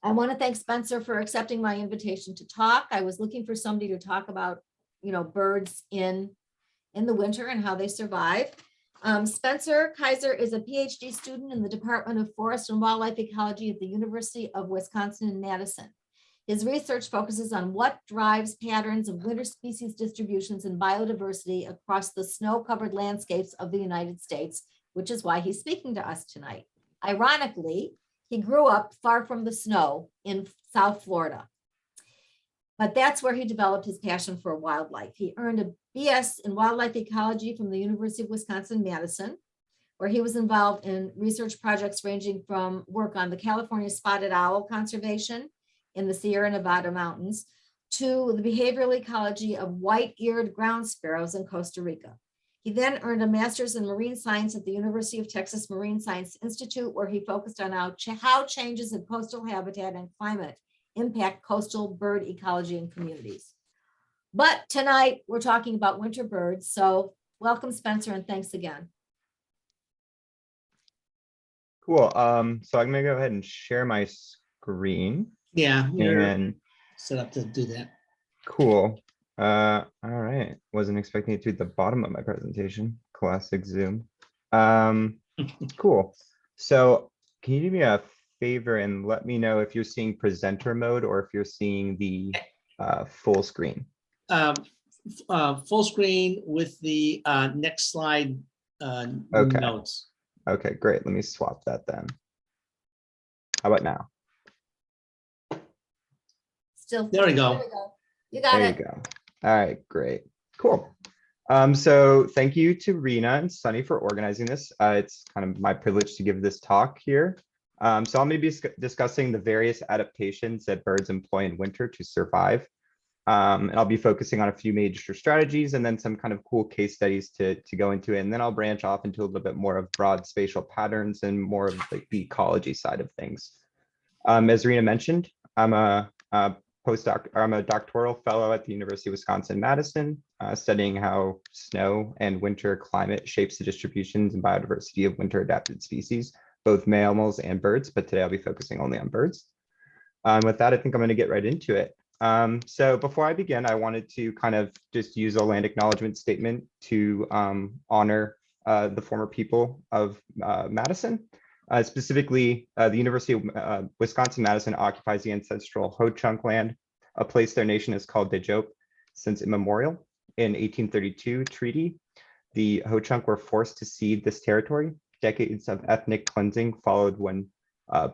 I want to thank Spencer for accepting my invitation to talk. I was looking for somebody to talk about, birds in the winter and how they survive. Spencer Kaiser is a PhD student in the Department of Forest and Wildlife Ecology at the University of Wisconsin-Madison. His research focuses on what drives patterns of winter species distributions and biodiversity across the snow-covered landscapes of the United States, which is why he's speaking to us tonight. Ironically, he grew up far from the snow in South Florida, but that's where he developed his passion for wildlife. He earned a BS in wildlife ecology from the University of Wisconsin-Madison, where he was involved in research projects ranging from work on the California spotted owl conservation in the Sierra Nevada mountains to the behavioral ecology of white-eared ground sparrows in Costa Rica. He then earned a master's in marine science at the University of Texas Marine Science Institute, where he focused on how changes in coastal habitat and climate impact coastal bird ecology and communities. But tonight we're talking about winter birds. So welcome, Spencer, and thanks again. Cool. So I'm gonna go ahead and share my screen. Yeah, And set up to do that. cool. All right. Wasn't expecting it to be at the bottom of my presentation. Classic Zoom. Cool. So can you do me a favor and let me know if you're seeing presenter mode or if you're seeing the full screen? Full screen with the next slide Okay. notes. Okay, great. Let me swap that then. How about now? Still, There we go. You got There it. you go. All right, great. Cool. So thank you to Rena and Sunny for organizing this. It's kind of my privilege to give this talk here. So I'm going to be discussing the various adaptations that birds employ in winter to survive. And I'll be focusing on a few major strategies and then some kind of cool case studies to go into it. And then I'll branch off into a little bit more of broad spatial patterns and more of like the ecology side of things. As Rena mentioned, I'm a doctoral fellow at the University of Wisconsin-Madison, studying how snow and winter climate shapes the distributions and biodiversity of winter adapted species, both mammals and birds, but today I'll be focusing only on birds. With that, I think I'm going to get right into it. So before I begin, I wanted to kind of just use a land acknowledgement statement to honor the former people of Madison. Specifically, the University of Wisconsin-Madison occupies the ancestral Ho-Chunk land, a place their nation has called Dejope since immemorial. In 1832 treaty, the Ho-Chunk were forced to cede this territory. Decades of ethnic cleansing followed when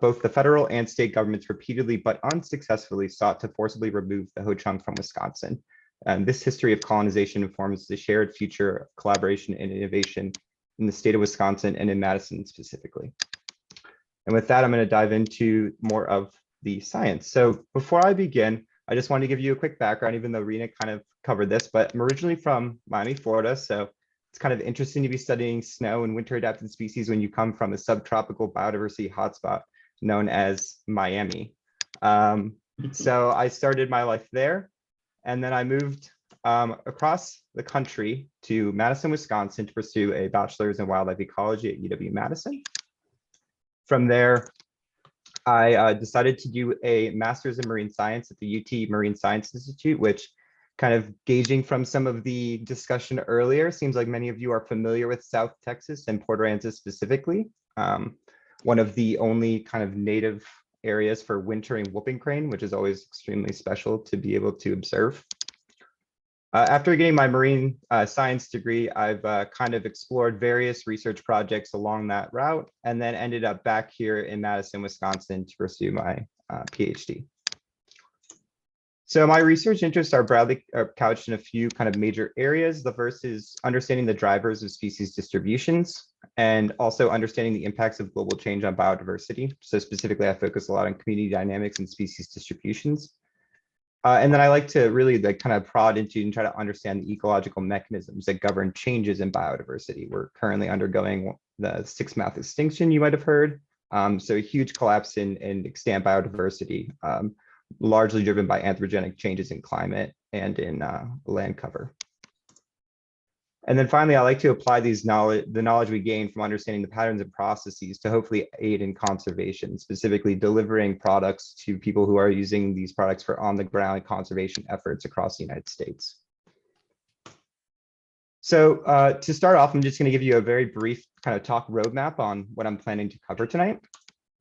both the federal and state governments repeatedly but unsuccessfully sought to forcibly remove the Ho-Chunk from Wisconsin. And this history of colonization informs the shared future of collaboration and innovation in the state of Wisconsin and in Madison specifically. And with that, I'm going to dive into more of the science. So before I begin, I just want to give you a quick background, even though Rena kind of covered this, but I'm originally from Miami, Florida. So it's kind of interesting to be studying snow and winter adapted species when you come from a subtropical biodiversity hotspot known as Miami. So I started my life there, and then I moved across the country to Madison, Wisconsin to pursue a bachelor's in wildlife ecology at UW-Madison. From there, I decided to do a master's in marine science at the UT Marine Science Institute, which kind of gauging from some of the discussion earlier, seems like many of you are familiar with South Texas and Port Aransas specifically. One of the only kind of native areas for wintering whooping crane, which is always extremely special to be able to observe. After getting my marine science degree, I've kind of explored various research projects along that route and then ended up back here in Madison, Wisconsin to pursue my PhD. So my research interests are broadly couched in a few kind of major areas. The first is understanding the drivers of species distributions and also understanding the impacts of global change on biodiversity. So specifically, I focus a lot on community dynamics and species distributions. And then I like to really kind of prod into and try to understand the ecological mechanisms that govern changes in biodiversity. We're currently undergoing the sixth mass extinction, you might have heard. So a huge collapse in extant biodiversity, largely driven by anthropogenic changes in climate and in land cover. And then finally, I like to apply the knowledge we gain from understanding the patterns and processes to hopefully aid in conservation, specifically delivering products to people who are using these products for on-the-ground conservation efforts across the United States. So to start off, I'm just going to give you a very brief kind of talk roadmap on what I'm planning to cover tonight,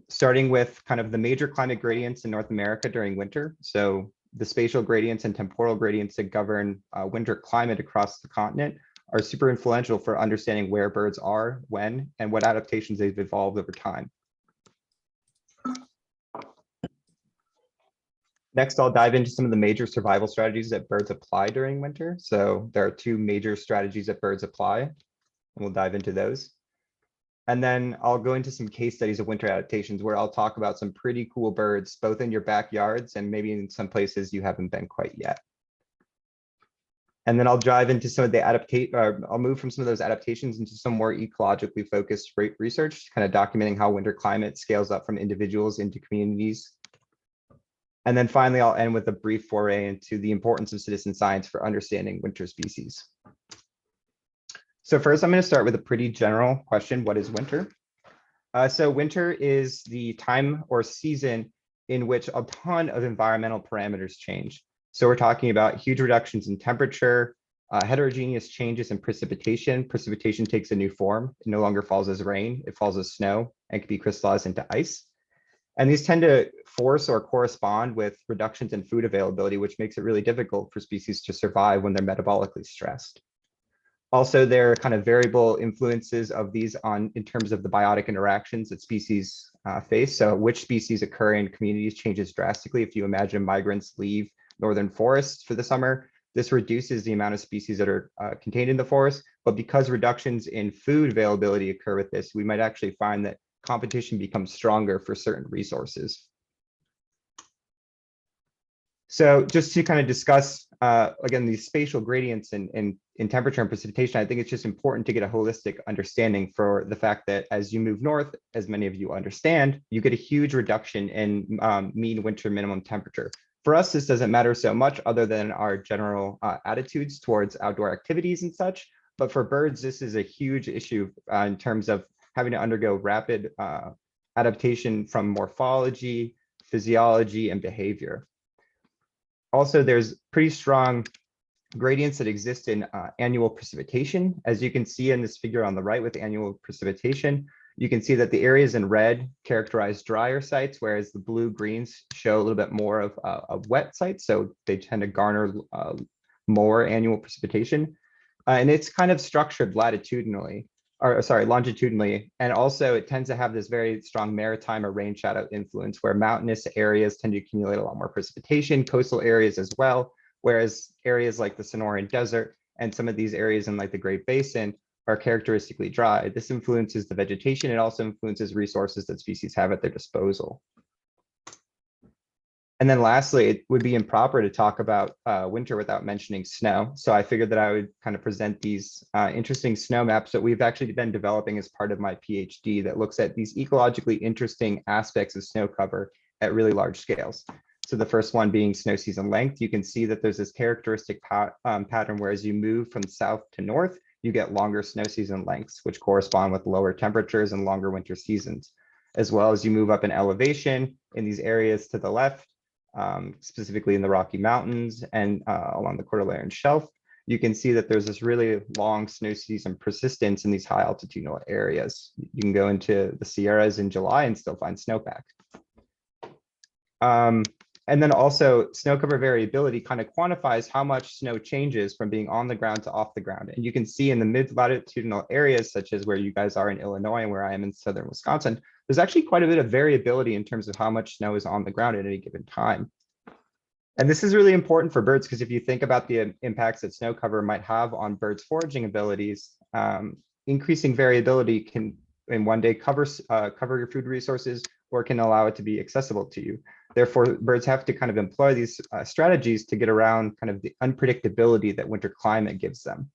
starting with kind of the major climate gradients in North America during winter. So the spatial gradients and temporal gradients that govern winter climate across the continent are super influential for understanding where birds are, when, and what adaptations they've evolved over time. Next, I'll dive into some of the major survival strategies that birds apply during winter. So there are two major strategies that birds apply, and we'll dive into those. And then I'll go into some case studies of winter adaptations where I'll talk about some pretty cool birds, both in your backyards and maybe in some places you haven't been quite yet. And then I'll dive into some of the I'll move from some of those adaptations into some more ecologically focused research, kind of documenting how winter climate scales up from individuals into communities. And then finally, I'll end with a brief foray into the importance of citizen science for understanding winter species. So first, I'm going to start with a pretty general question. What is winter? So winter is the time or season in which a ton of environmental parameters change. So we're talking about huge reductions in temperature, heterogeneous changes in precipitation. Precipitation takes a new form. It no longer falls as rain. It falls as snow and can be crystallized into ice. And these tend to force or correspond with reductions in food availability, which makes it really difficult for species to survive when they're metabolically stressed. Also, there are kind of variable influences of these in terms of the biotic interactions that species face. So which species occur in communities changes drastically. If you imagine migrants leave northern forests for the summer, this reduces the amount of species that are contained in the forest. But because reductions in food availability occur with this, we might actually find that competition becomes stronger for certain resources. So just to kind of discuss, again, these spatial gradients in temperature and precipitation, I think it's just important to get a holistic understanding for the fact that as you move north, as many of you understand, you get a huge reduction in mean winter minimum temperature. For us, this doesn't matter so much other than our general attitudes towards outdoor activities and such. But for birds, this is a huge issue in terms of having to undergo rapid adaptation from morphology, physiology, and behavior. Also, there's pretty strong gradients that exist in annual precipitation. As you can see in this figure on the right with annual precipitation, you can see that the areas in red characterize drier sites, whereas the blue greens show a little bit more of wet sites. So they tend to garner more annual precipitation. And it's kind of structured longitudinally. And also it tends to have this very strong maritime or rain shadow influence where mountainous areas tend to accumulate a lot more precipitation, coastal areas as well, whereas areas like the Sonoran Desert and some of these areas in like the Great Basin are characteristically dry. This influences the vegetation. It also influences resources that species have at their disposal. And then lastly, it would be improper to talk about winter without mentioning snow. So I figured that I would kind of present these interesting snow maps that we've actually been developing as part of my PhD that looks at these ecologically interesting aspects of snow cover at really large scales. So the first one being snow season length. You can see that there's this characteristic pattern where as you move from south to north, you get longer snow season lengths, which correspond with lower temperatures and longer winter seasons. As well as you move up in elevation in these areas to the left, specifically in the Rocky Mountains and along the Cordilleran Shelf, you can see that there's this really long snow season persistence in these high altitudinal areas. You can go into the Sierras in July and still find snowpack. And then also snow cover variability kind of quantifies how much snow changes from being on the ground to off the ground. And you can see in the mid-latitudinal areas, such as where you guys are in Illinois and where I am in southern Wisconsin, there's actually quite a bit of variability in terms of how much snow is on the ground at any given time. And this is really important for birds because if you think about the impacts that snow cover might have on birds' foraging abilities, increasing variability can in one day cover your food resources or can allow it to be accessible to you. Therefore, birds have to kind of employ these strategies to get around kind of the unpredictability that winter climate gives them.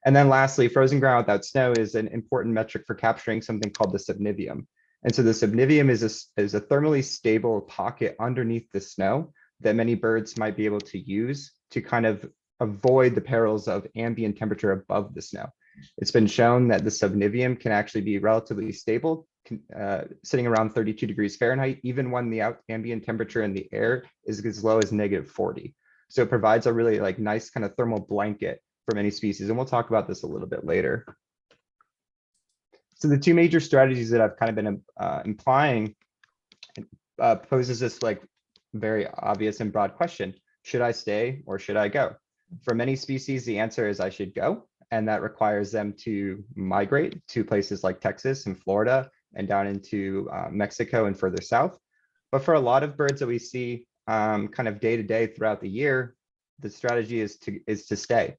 And then lastly, frozen ground without snow is an important metric for capturing something called the subniveum. And so the subniveum is a thermally stable pocket underneath the snow that many birds might be able to use to kind of avoid the perils of ambient temperature above the snow. It's been shown that the subniveum can actually be relatively stable, sitting around 32 degrees Fahrenheit, even when the ambient temperature in the air is as low as -40. So it provides a really like nice kind of thermal blanket for many species. And we'll talk about this a little bit later. So the two major strategies that I've kind of been implying poses this like very obvious and broad question. Should I stay or should I go? For many species, the answer is I should go. And that requires them to migrate to places like Texas and Florida and down into Mexico and further south. But for a lot of birds that we see kind of day to day throughout the year, the strategy is to stay.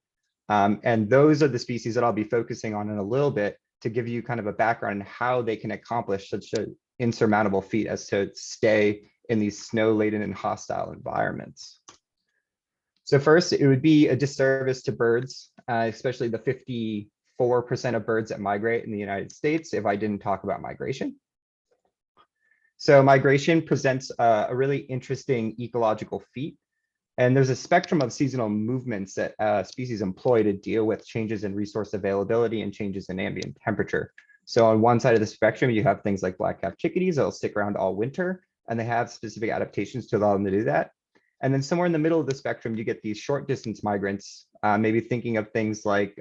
And those are the species that I'll be focusing on in a little bit to give you kind of a background on how they can accomplish such an insurmountable feat as to stay in these snow-laden and hostile environments. So first, it would be a disservice to birds, especially the 54% of birds that migrate in the United States, if I didn't talk about migration. So migration presents a really interesting ecological feat. And there's a spectrum of seasonal movements that species employ to deal with changes in resource availability and changes in ambient temperature. So on one side of the spectrum, you have things like black-capped chickadees that'll stick around all winter, and they have specific adaptations to allow them to do that. And then somewhere in the middle of the spectrum, you get these short distance migrants, maybe thinking of things like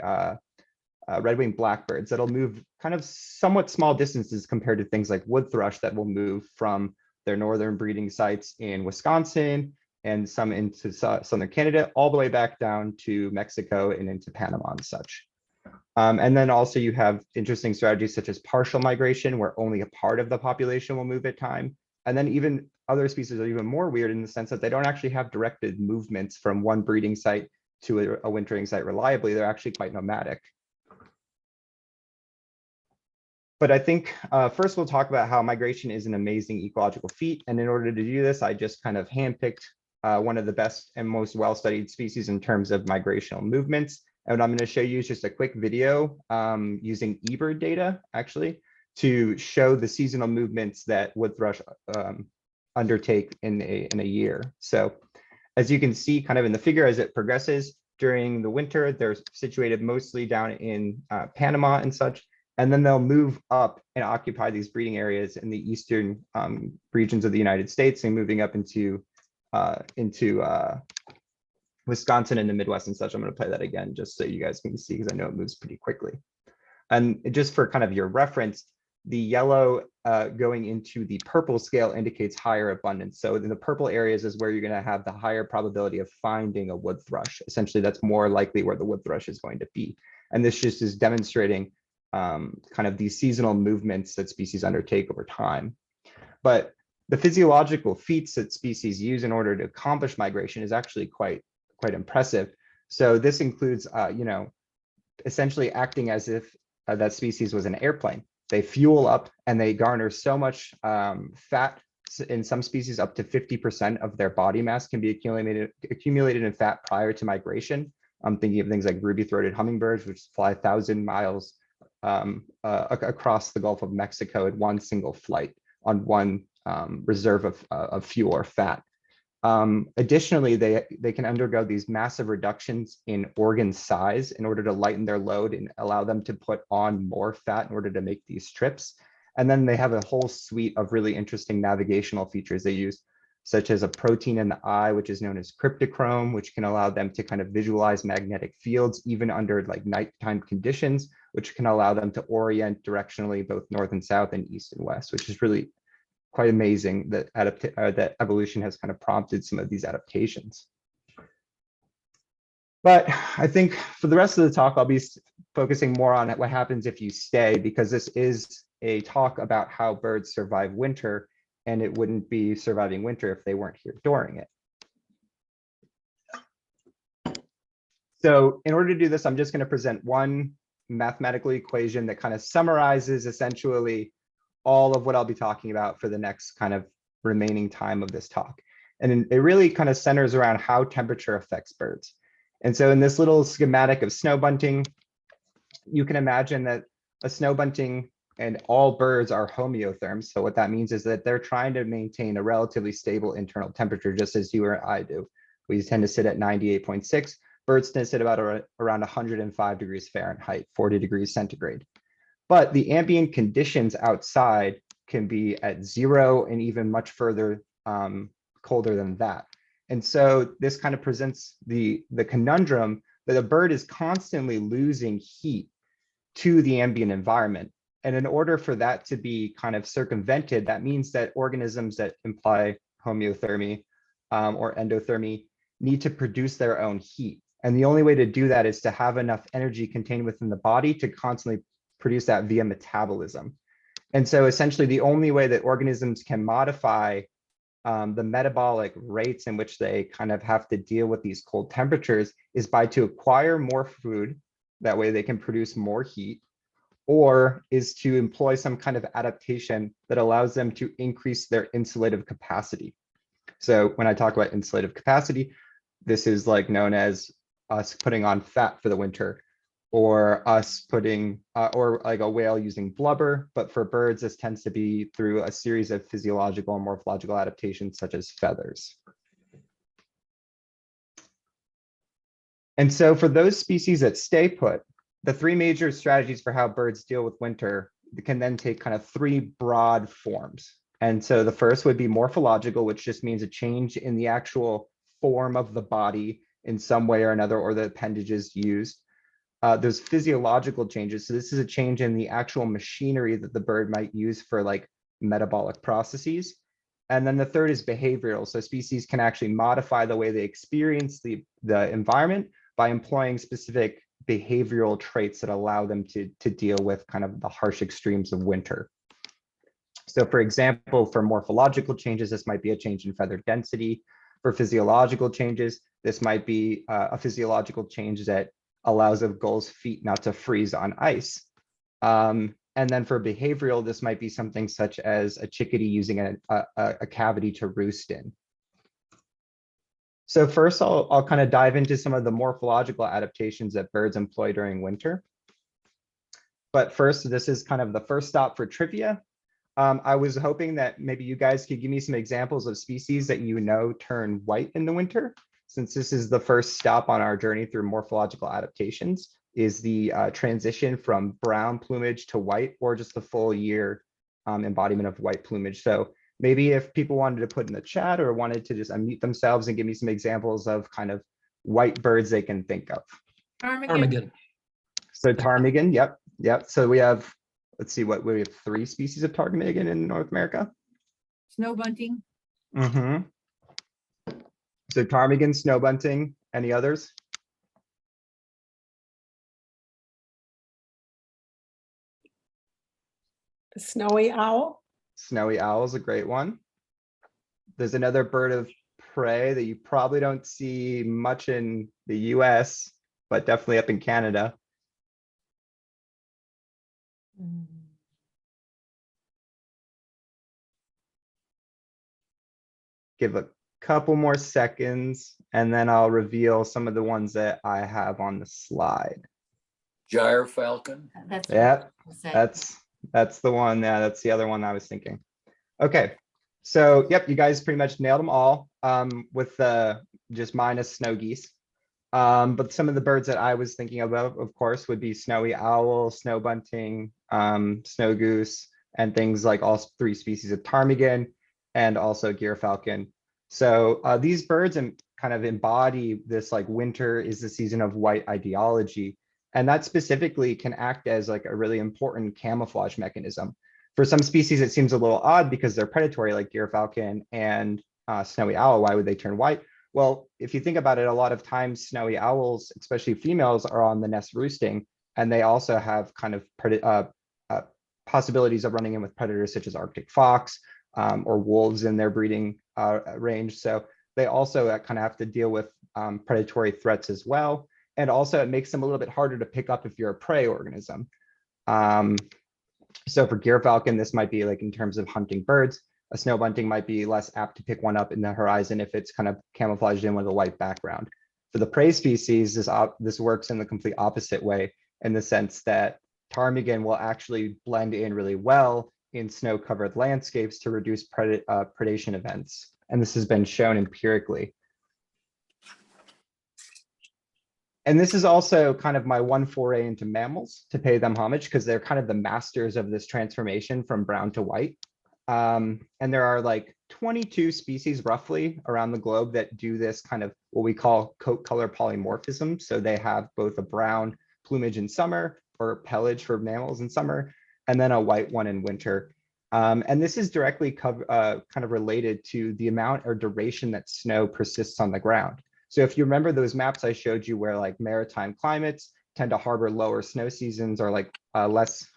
red-winged blackbirds that'll move kind of somewhat small distances compared to things like wood thrush that will move from their northern breeding sites in Wisconsin and some into southern Canada, all the way back down to Mexico and into Panama and such. And then also you have interesting strategies such as partial migration, where only a part of the population will move at time. And then even other species are even more weird in the sense that they don't actually have directed movements from one breeding site to a wintering site reliably. They're actually quite nomadic. But I think first we'll talk about how migration is an amazing ecological feat. And in order to do this, I just kind of handpicked one of the best and most well-studied species in terms of migrational movements. And what I'm going to show you is just a quick video using eBird data, actually, to show the seasonal movements that wood thrush undertake in a year. So as you can see kind of in the figure, as it progresses during the winter, they're situated mostly down in Panama and such. And then they'll move up and occupy these breeding areas in the eastern regions of the United States and moving up into Wisconsin and the Midwest and such. I'm going to play that again just so you guys can see, because I know it moves pretty quickly. And just for kind of your reference, the yellow going into the purple scale indicates higher abundance. So in the purple areas is where you're going to have the higher probability of finding a wood thrush. Essentially, that's more likely where the wood thrush is going to be. And this just is demonstrating kind of these seasonal movements that species undertake over time. But the physiological feats that species use in order to accomplish migration is actually quite impressive. So this includes, essentially acting as if that species was an airplane. They fuel up and they garner so much fat. In some species, up to 50% of their body mass can be accumulated in fat prior to migration. I'm thinking of things like ruby-throated hummingbirds, which fly 1,000 miles across the Gulf of Mexico in one single flight on one reserve of fuel or fat. Additionally, they can undergo these massive reductions in organ size in order to lighten their load and allow them to put on more fat in order to make these trips. And then they have a whole suite of really interesting navigational features they use, such as a protein in the eye, which is known as cryptochrome, which can allow them to kind of visualize magnetic fields even under like nighttime conditions, which can allow them to orient directionally both north and south and east and west, which is really quite amazing that that evolution has kind of prompted some of these adaptations. But I think for the rest of the talk, I'll be focusing more on what happens if you stay, because this is a talk about how birds survive winter, and it wouldn't be surviving winter if they weren't here during it. So in order to do this, I'm just going to present one mathematical equation that kind of summarizes essentially all of what I'll be talking about for the next kind of remaining time of this talk. And it really kind of centers around how temperature affects birds. And so in this little schematic of snow bunting, you can imagine that a snow bunting and all birds are homeotherms. So what that means is that they're trying to maintain a relatively stable internal temperature, just as you or I do. We tend to sit at 98.6, birds can sit about around 105 degrees Fahrenheit, 40 degrees centigrade. But the ambient conditions outside can be at 0 and even much further colder than that. And so this kind of presents the conundrum that a bird is constantly losing heat to the ambient environment. And in order for that to be kind of circumvented, that means that organisms that imply homeothermy or endothermy need to produce their own heat. And the only way to do that is to have enough energy contained within the body to constantly produce that via metabolism. And so essentially the only way that organisms can modify the metabolic rates in which they kind of have to deal with these cold temperatures is by to acquire more food. That way they can produce more heat, or is to employ some kind of adaptation that allows them to increase their insulative capacity. So when I talk about insulative capacity, this is like known as us putting on fat for the winter, or us putting, or like a whale using blubber. But for birds, this tends to be through a series of physiological and morphological adaptations, such as feathers. And so for those species that stay put, the three major strategies for how birds deal with winter can then take kind of three broad forms. And so the first would be morphological, which just means a change in the actual form of the body in some way or another, or the appendages used. There's physiological changes. So this is a change in the actual machinery that the bird might use for like metabolic processes. And then the third is behavioral. So species can actually modify the way they experience the environment by employing specific behavioral traits that allow them to deal with kind of the harsh extremes of winter. So for example, for morphological changes, this might be a change in feather density. For physiological changes, this might be a physiological change that allows a gull's feet not to freeze on ice. And then for behavioral, this might be something such as a chickadee using a cavity to roost in. So first, I'll kind of dive into some of the morphological adaptations that birds employ during winter. But first, this is kind of the first stop for trivia. I was hoping that maybe you guys could give me some examples of species that you know turn white in the winter, since this is the first stop on our journey through morphological adaptations, is the transition from brown plumage to white, or just the full year embodiment of white plumage. So maybe if people wanted to put in the chat or wanted to just unmute themselves and give me some examples of kind of white birds they can think of. Ptarmigan. So ptarmigan, yep. So we have, let's see, we have 3 species of ptarmigan in North America. Snow bunting. So ptarmigan, snow bunting, any others? Snowy owl. Snowy owl is a great one. There's another bird of prey that you probably don't see much in the US, but definitely up in Canada. Give a couple more seconds, and then I'll reveal some of the ones that I have on the slide. Gyre falcon. That's Yeah, what I was saying. that's the one. Yeah, that's the other one I was thinking. Okay, so yep, you guys pretty much nailed them all with just minus snow geese. But some of the birds that I was thinking about, of course, would be snowy owl, snow bunting, snow goose, and things like all 3 species of ptarmigan, and also gyrfalcon. So these birds kind of embody this like winter is the season of white ideology. And that specifically can act as like a really important camouflage mechanism. For some species, it seems a little odd because they're predatory, like gyrfalcon and snowy owl. Why would they turn white? Well, if you think about it, a lot of times snowy owls, especially females, are on the nest roosting, and they also have kind of possibilities of running in with predators such as Arctic fox or wolves in their breeding range. So they also kind of have to deal with predatory threats as well. And also it makes them a little bit harder to pick up if you're a prey organism. So for gyrfalcon, this might be like in terms of hunting birds. A snow bunting might be less apt to pick one up in the horizon if it's kind of camouflaged in with a white background. For the prey species, this works in the complete opposite way, in the sense that ptarmigan will actually blend in really well in snow-covered landscapes to reduce predation events. And this has been shown empirically. And this is also kind of my one foray into mammals to pay them homage because they're kind of the masters of this transformation from brown to white. And there are like 22 species roughly around the globe that do this kind of what we call coat color polymorphism. So they have both a brown plumage in summer or pelage for mammals in summer, and then a white one in winter. And this is directly kind of related to the amount or duration that snow persists on the ground. So if you remember those maps I showed you where like maritime climates tend to harbor lower snow seasons or like less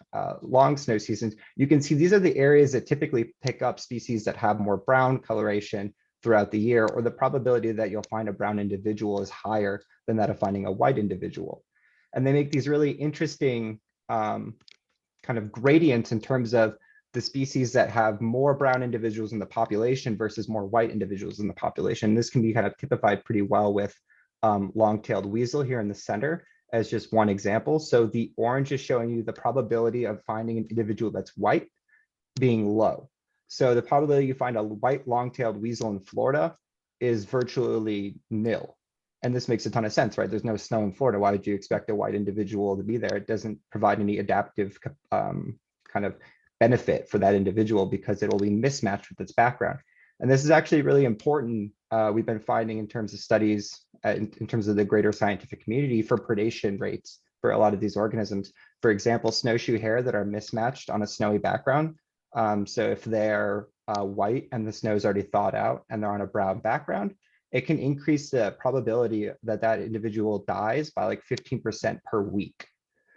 long snow seasons, you can see these are the areas that typically pick up species that have more brown coloration throughout the year, or the probability that you'll find a brown individual is higher than that of finding a white individual. And they make these really interesting kind of gradients in terms of the species that have more brown individuals in the population versus more white individuals in the population. This can be kind of typified pretty well with long-tailed weasel here in the center as just one example. So the orange is showing you the probability of finding an individual that's white being low. So the probability you find a white long-tailed weasel in Florida is virtually nil. And this makes a ton of sense, right? There's no snow in Florida. Why would you expect a white individual to be there? It doesn't provide any adaptive kind of benefit for that individual because it will be mismatched with its background. And this is actually really important. We've been finding in terms of studies, in terms of the greater scientific community for predation rates for a lot of these organisms. For example, snowshoe hare that are mismatched on a snowy background. So if they're white and the snow is already thawed out and they're on a brown background, it can increase the probability that that individual dies by like 15% per week.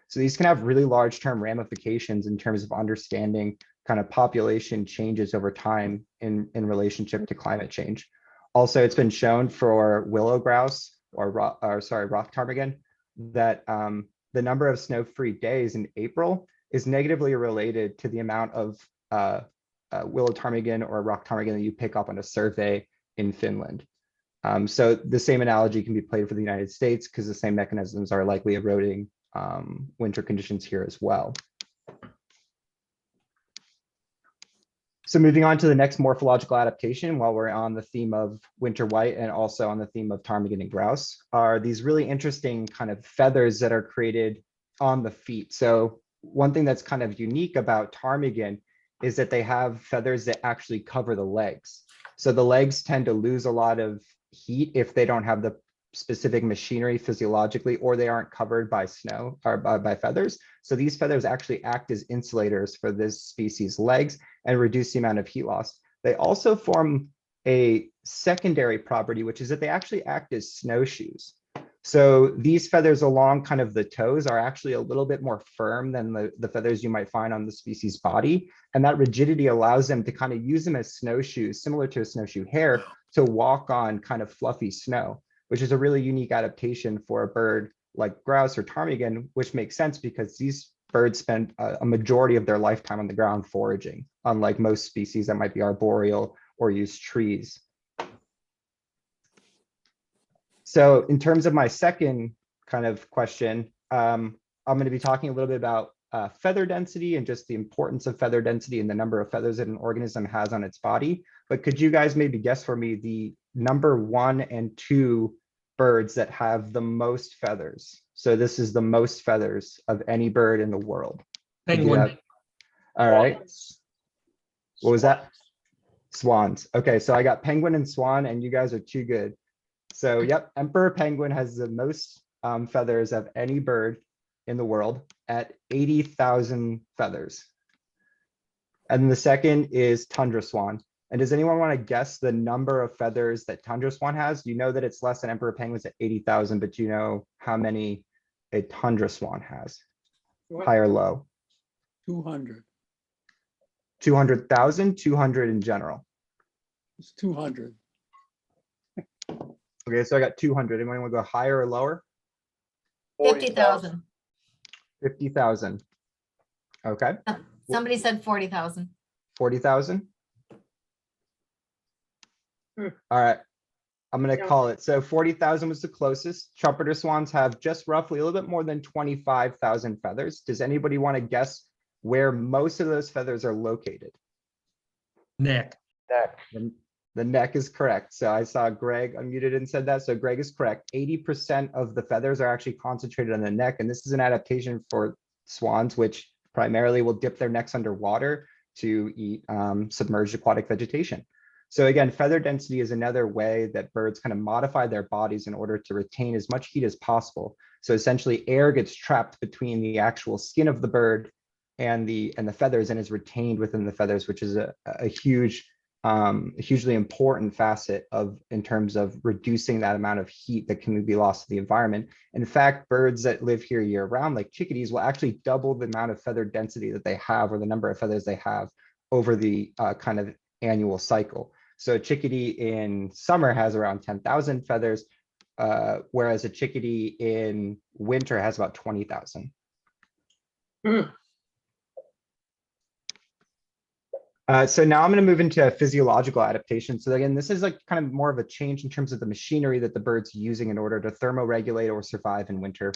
So these can have really large term ramifications in terms of understanding kind of population changes over time in relationship to climate change. Also, it's been shown for willow grouse or rock ptarmigan that the number of snow-free days in April is negatively related to the amount of willow ptarmigan or rock ptarmigan that you pick up on a survey in Finland. So the same analogy can be played for the United States because the same mechanisms are likely eroding winter conditions here as well. So moving on to the next morphological adaptation, while we're on the theme of winter white and also on the theme of ptarmigan and grouse, are these really interesting kind of feathers that are created on the feet. So one thing that's kind of unique about ptarmigan is that they have feathers that actually cover the legs. So the legs tend to lose a lot of heat if they don't have the specific machinery physiologically, or they aren't covered by snow or by feathers. So these feathers actually act as insulators for this species' legs and reduce the amount of heat loss. They also form a secondary property, which is that they actually act as snowshoes. So these feathers along kind of the toes are actually a little bit more firm than the feathers you might find on the species' body. And that rigidity allows them to kind of use them as snowshoes, similar to a snowshoe hare, to walk on kind of fluffy snow, which is a really unique adaptation for a bird like grouse or ptarmigan, which makes sense because these birds spend a majority of their lifetime on the ground foraging, unlike most species that might be arboreal or use trees. So in terms of my second kind of question, I'm going to be talking a little bit about feather density and just the importance of feather density and the number of feathers that an organism has on its body. But could you guys maybe guess for me the number 1 and 2 birds that have the most feathers? So this is the most feathers of any bird in the world. Penguin. All right. What was that? Swans. Okay, so I got penguin and swan, and you guys are too good. So yep, emperor penguin has the most feathers of any bird in the world at 80,000 feathers. And the second is tundra swan. And does anyone want to guess the number of feathers that tundra swan has? You know that it's less than emperor penguins at 80,000, but do you know how many a tundra swan has? High or low? 200. 200,000, 200 in general. It's 200. Okay, so I got 200. Anyone want to go higher or lower? 50,000. 50,000. Okay, Somebody said 40,000. 40,000. All right, I'm going to call it. So 40,000 was the closest. Trumpeter swans have just roughly a little bit more than 25,000 feathers. Does anybody want to guess where most of those feathers are located? Neck. The The neck is correct. So I saw Greg unmuted and said that. So Greg is correct. 80% of the feathers are actually concentrated on the neck. And this is an adaptation for swans, which primarily will dip their necks underwater to eat submerged aquatic vegetation. So again, feather density is another way that birds kind of modify their bodies in order to retain as much heat as possible. So essentially air gets trapped between the actual skin of the bird and the feathers and is retained within the feathers, which is a hugely important facet in terms of reducing that amount of heat that can be lost to the environment. In fact, birds that live here year round, like chickadees, will actually double the amount of feather density that they have, or the number of feathers they have over the kind of annual cycle. So a chickadee in summer has around 10,000 feathers, whereas a chickadee in winter has about 20,000. So now I'm going to move into physiological adaptation. So again, this is like kind of more of a change in terms of the machinery that the bird's using in order to thermoregulate or survive in winter.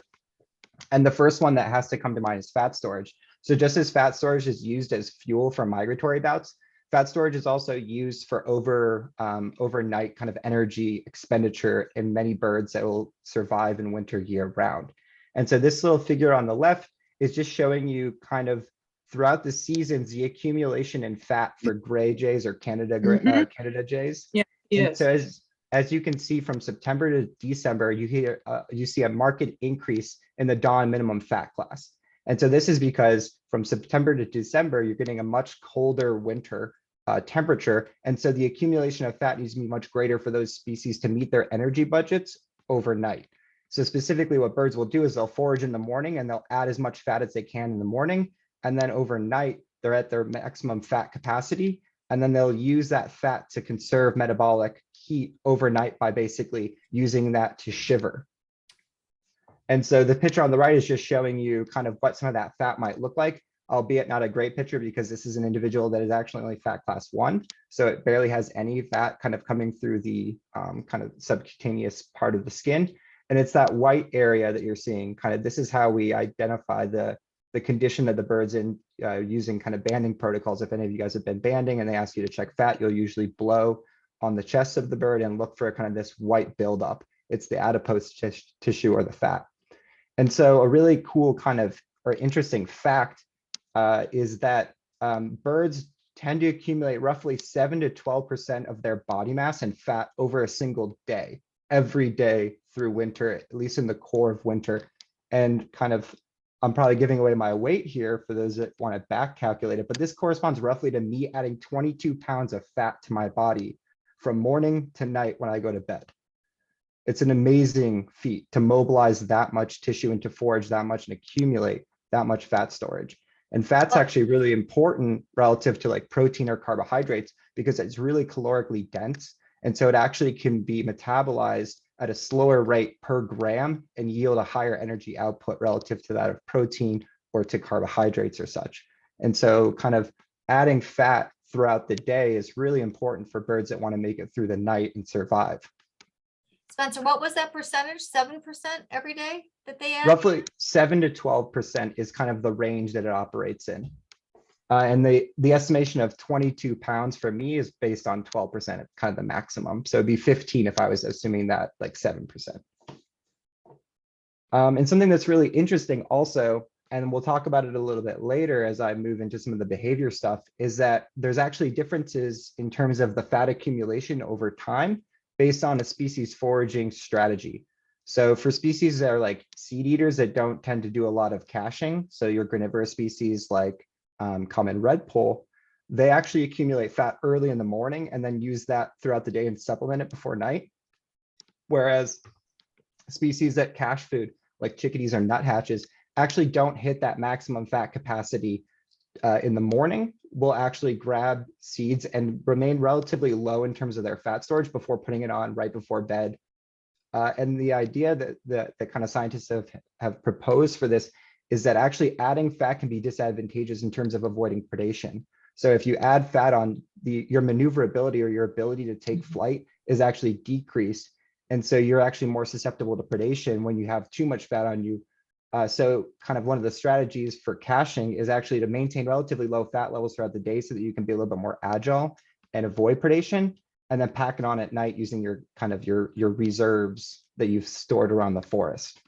And the first one that has to come to mind is fat storage. So just as fat storage is used as fuel for migratory bouts, fat storage is also used for overnight kind of energy expenditure in many birds that will survive in winter year round. And so this little figure on the left is just showing you kind of throughout the seasons, the accumulation in fat for gray jays or Canada jays. Yeah, And yes. so as you can see, from September to December, you see a marked increase in the dawn minimum fat class. And so this is because from September to December, you're getting a much colder winter temperature. And so the accumulation of fat needs to be much greater for those species to meet their energy budgets overnight. So specifically what birds will do is they'll forage in the morning and they'll add as much fat as they can in the morning. And then overnight, they're at their maximum fat capacity. And then they'll use that fat to conserve metabolic heat overnight by basically using that to shiver. And so the picture on the right is just showing you kind of what some of that fat might look like, albeit not a great picture because this is an individual that is actually only fat class 1. So it barely has any fat kind of coming through the kind of subcutaneous part of the skin. And it's that white area that you're seeing. Kind of this is how we identify the condition that the bird's in using kind of banding protocols. If any of you guys have been banding and they ask you to check fat, you'll usually blow on the chest of the bird and look for kind of this white buildup. It's the adipose tissue or the fat. And so a really cool kind of or interesting fact is that birds tend to accumulate roughly 7 to 12% of their body mass and fat over a single day, every day through winter, at least in the core of winter. And kind of, I'm probably giving away my weight here for those that want to back calculate it, but this corresponds roughly to me adding 22 pounds of fat to my body from morning to night when I go to bed. It's an amazing feat to mobilize that much tissue and to forage that much and accumulate that much fat storage. And fat's actually really important relative to like protein or carbohydrates because it's really calorically dense. And so it actually can be metabolized at a slower rate per gram and yield a higher energy output relative to that of protein or to carbohydrates or such. And so kind of adding fat throughout the day is really important for birds that want to make it through the night and survive. Spencer, what was that percentage? 7% every day that they add? Roughly 7 to 12% is kind of the range that it operates in. And the estimation of 22 pounds for me is based on 12%, kind of the maximum. So it'd be 15 if I was assuming that like 7%. And something that's really interesting also, and we'll talk about it a little bit later as I move into some of the behavior stuff, is that there's actually differences in terms of the fat accumulation over time based on a species foraging strategy. So for species that are like seed eaters that don't tend to do a lot of caching, so your granivorous species like common redpoll, they actually accumulate fat early in the morning and then use that throughout the day and supplement it before night. Whereas species that cache food, like chickadees or nuthatches, actually don't hit that maximum fat capacity in the morning, will actually grab seeds and remain relatively low in terms of their fat storage before putting it on right before bed. And the idea that kind of scientists have proposed for this is that actually adding fat can be disadvantageous in terms of avoiding predation. So if you add fat on, your maneuverability or your ability to take flight is actually decreased. And so you're actually more susceptible to predation when you have too much fat on you. So kind of one of the strategies for caching is actually to maintain relatively low fat levels throughout the day so that you can be a little bit more agile and avoid predation. and then pack it on at night using your kind of your reserves that you've stored around the forest.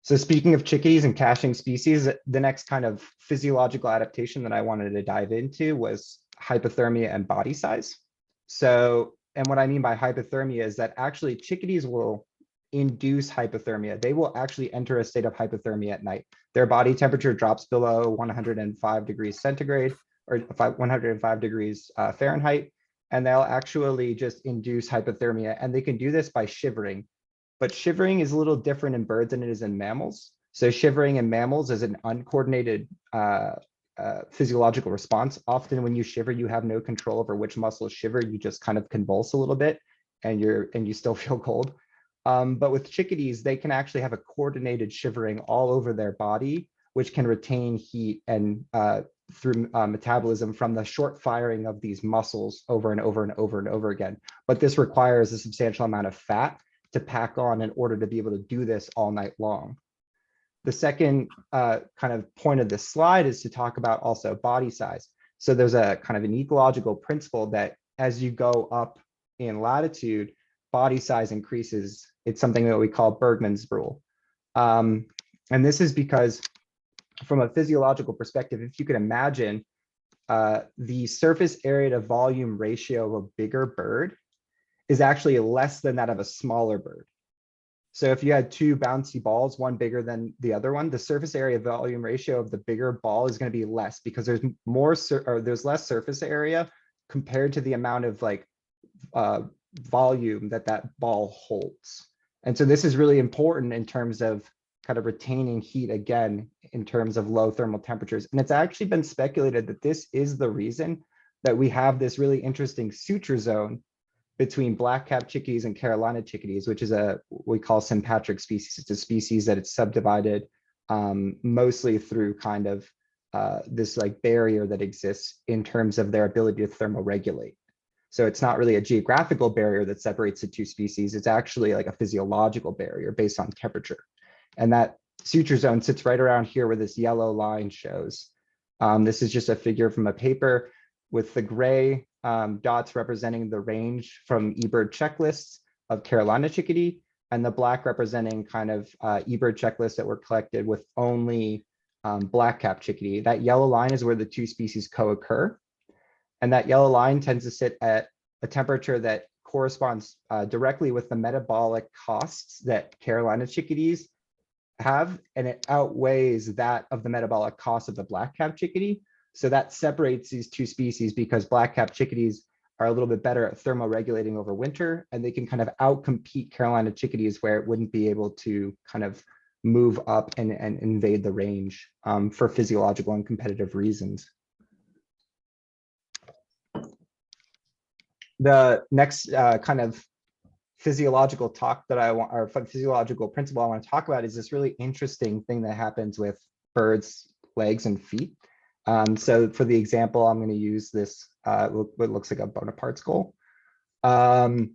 So speaking of chickadees and caching species, the next kind of physiological adaptation that I wanted to dive into was hypothermia and body size. So, and what I mean by hypothermia is that actually chickadees will induce hypothermia. They will actually enter a state of hypothermia at night. Their body temperature drops below 105 degrees centigrade or 105 degrees Fahrenheit, and they'll actually just induce hypothermia. And they can do this by shivering. But shivering is a little different in birds than it is in mammals. So shivering in mammals is an uncoordinated physiological response. Often when you shiver, you have no control over which muscles shiver. You just kind of convulse a little bit and you still feel cold. But with chickadees, they can actually have a coordinated shivering all over their body, which can retain heat and through metabolism from the short firing of these muscles over and over and over and over again. But this requires a substantial amount of fat to pack on in order to be able to do this all night long. The second kind of point of this slide is to talk about also body size. So there's a kind of an ecological principle that as you go up in latitude, body size increases. It's something that we call Bergmann's rule. And this is because from a physiological perspective, if you can imagine the surface area to volume ratio of a bigger bird is actually less than that of a smaller bird. So if you had two bouncy balls, one bigger than the other one, the surface area volume ratio of the bigger ball is going to be less because there's there's less surface area compared to the amount of like volume that ball holds. And so this is really important in terms of kind of retaining heat again in terms of low thermal temperatures. And it's actually been speculated that this is the reason that we have this really interesting suture zone between black-capped chickadees and Carolina chickadees, which is what we call sympatric species. It's a species that it's subdivided mostly through kind of this like barrier that exists in terms of their ability to thermoregulate. So it's not really a geographical barrier that separates the two species. It's actually like a physiological barrier based on temperature. And that suture zone sits right around here where this yellow line shows. This is just a figure from a paper with the gray dots representing the range from eBird checklists of Carolina chickadee, and the black representing kind of eBird checklists that were collected with only black-capped chickadee. That yellow line is where the two species co-occur. And that yellow line tends to sit at a temperature that corresponds directly with the metabolic costs that Carolina chickadees have, and it outweighs that of the metabolic cost of the black-capped chickadee. So that separates these two species because black-capped chickadees are a little bit better at thermoregulating over winter, and they can kind of outcompete Carolina chickadees where it wouldn't be able to kind of move up and invade the range for physiological and competitive reasons. The next kind of physiological talk that I want, or physiological principle I want to talk about is this really interesting thing that happens with birds' legs and feet. So for the example, I'm going to use this, what looks like a Bonaparte skull, to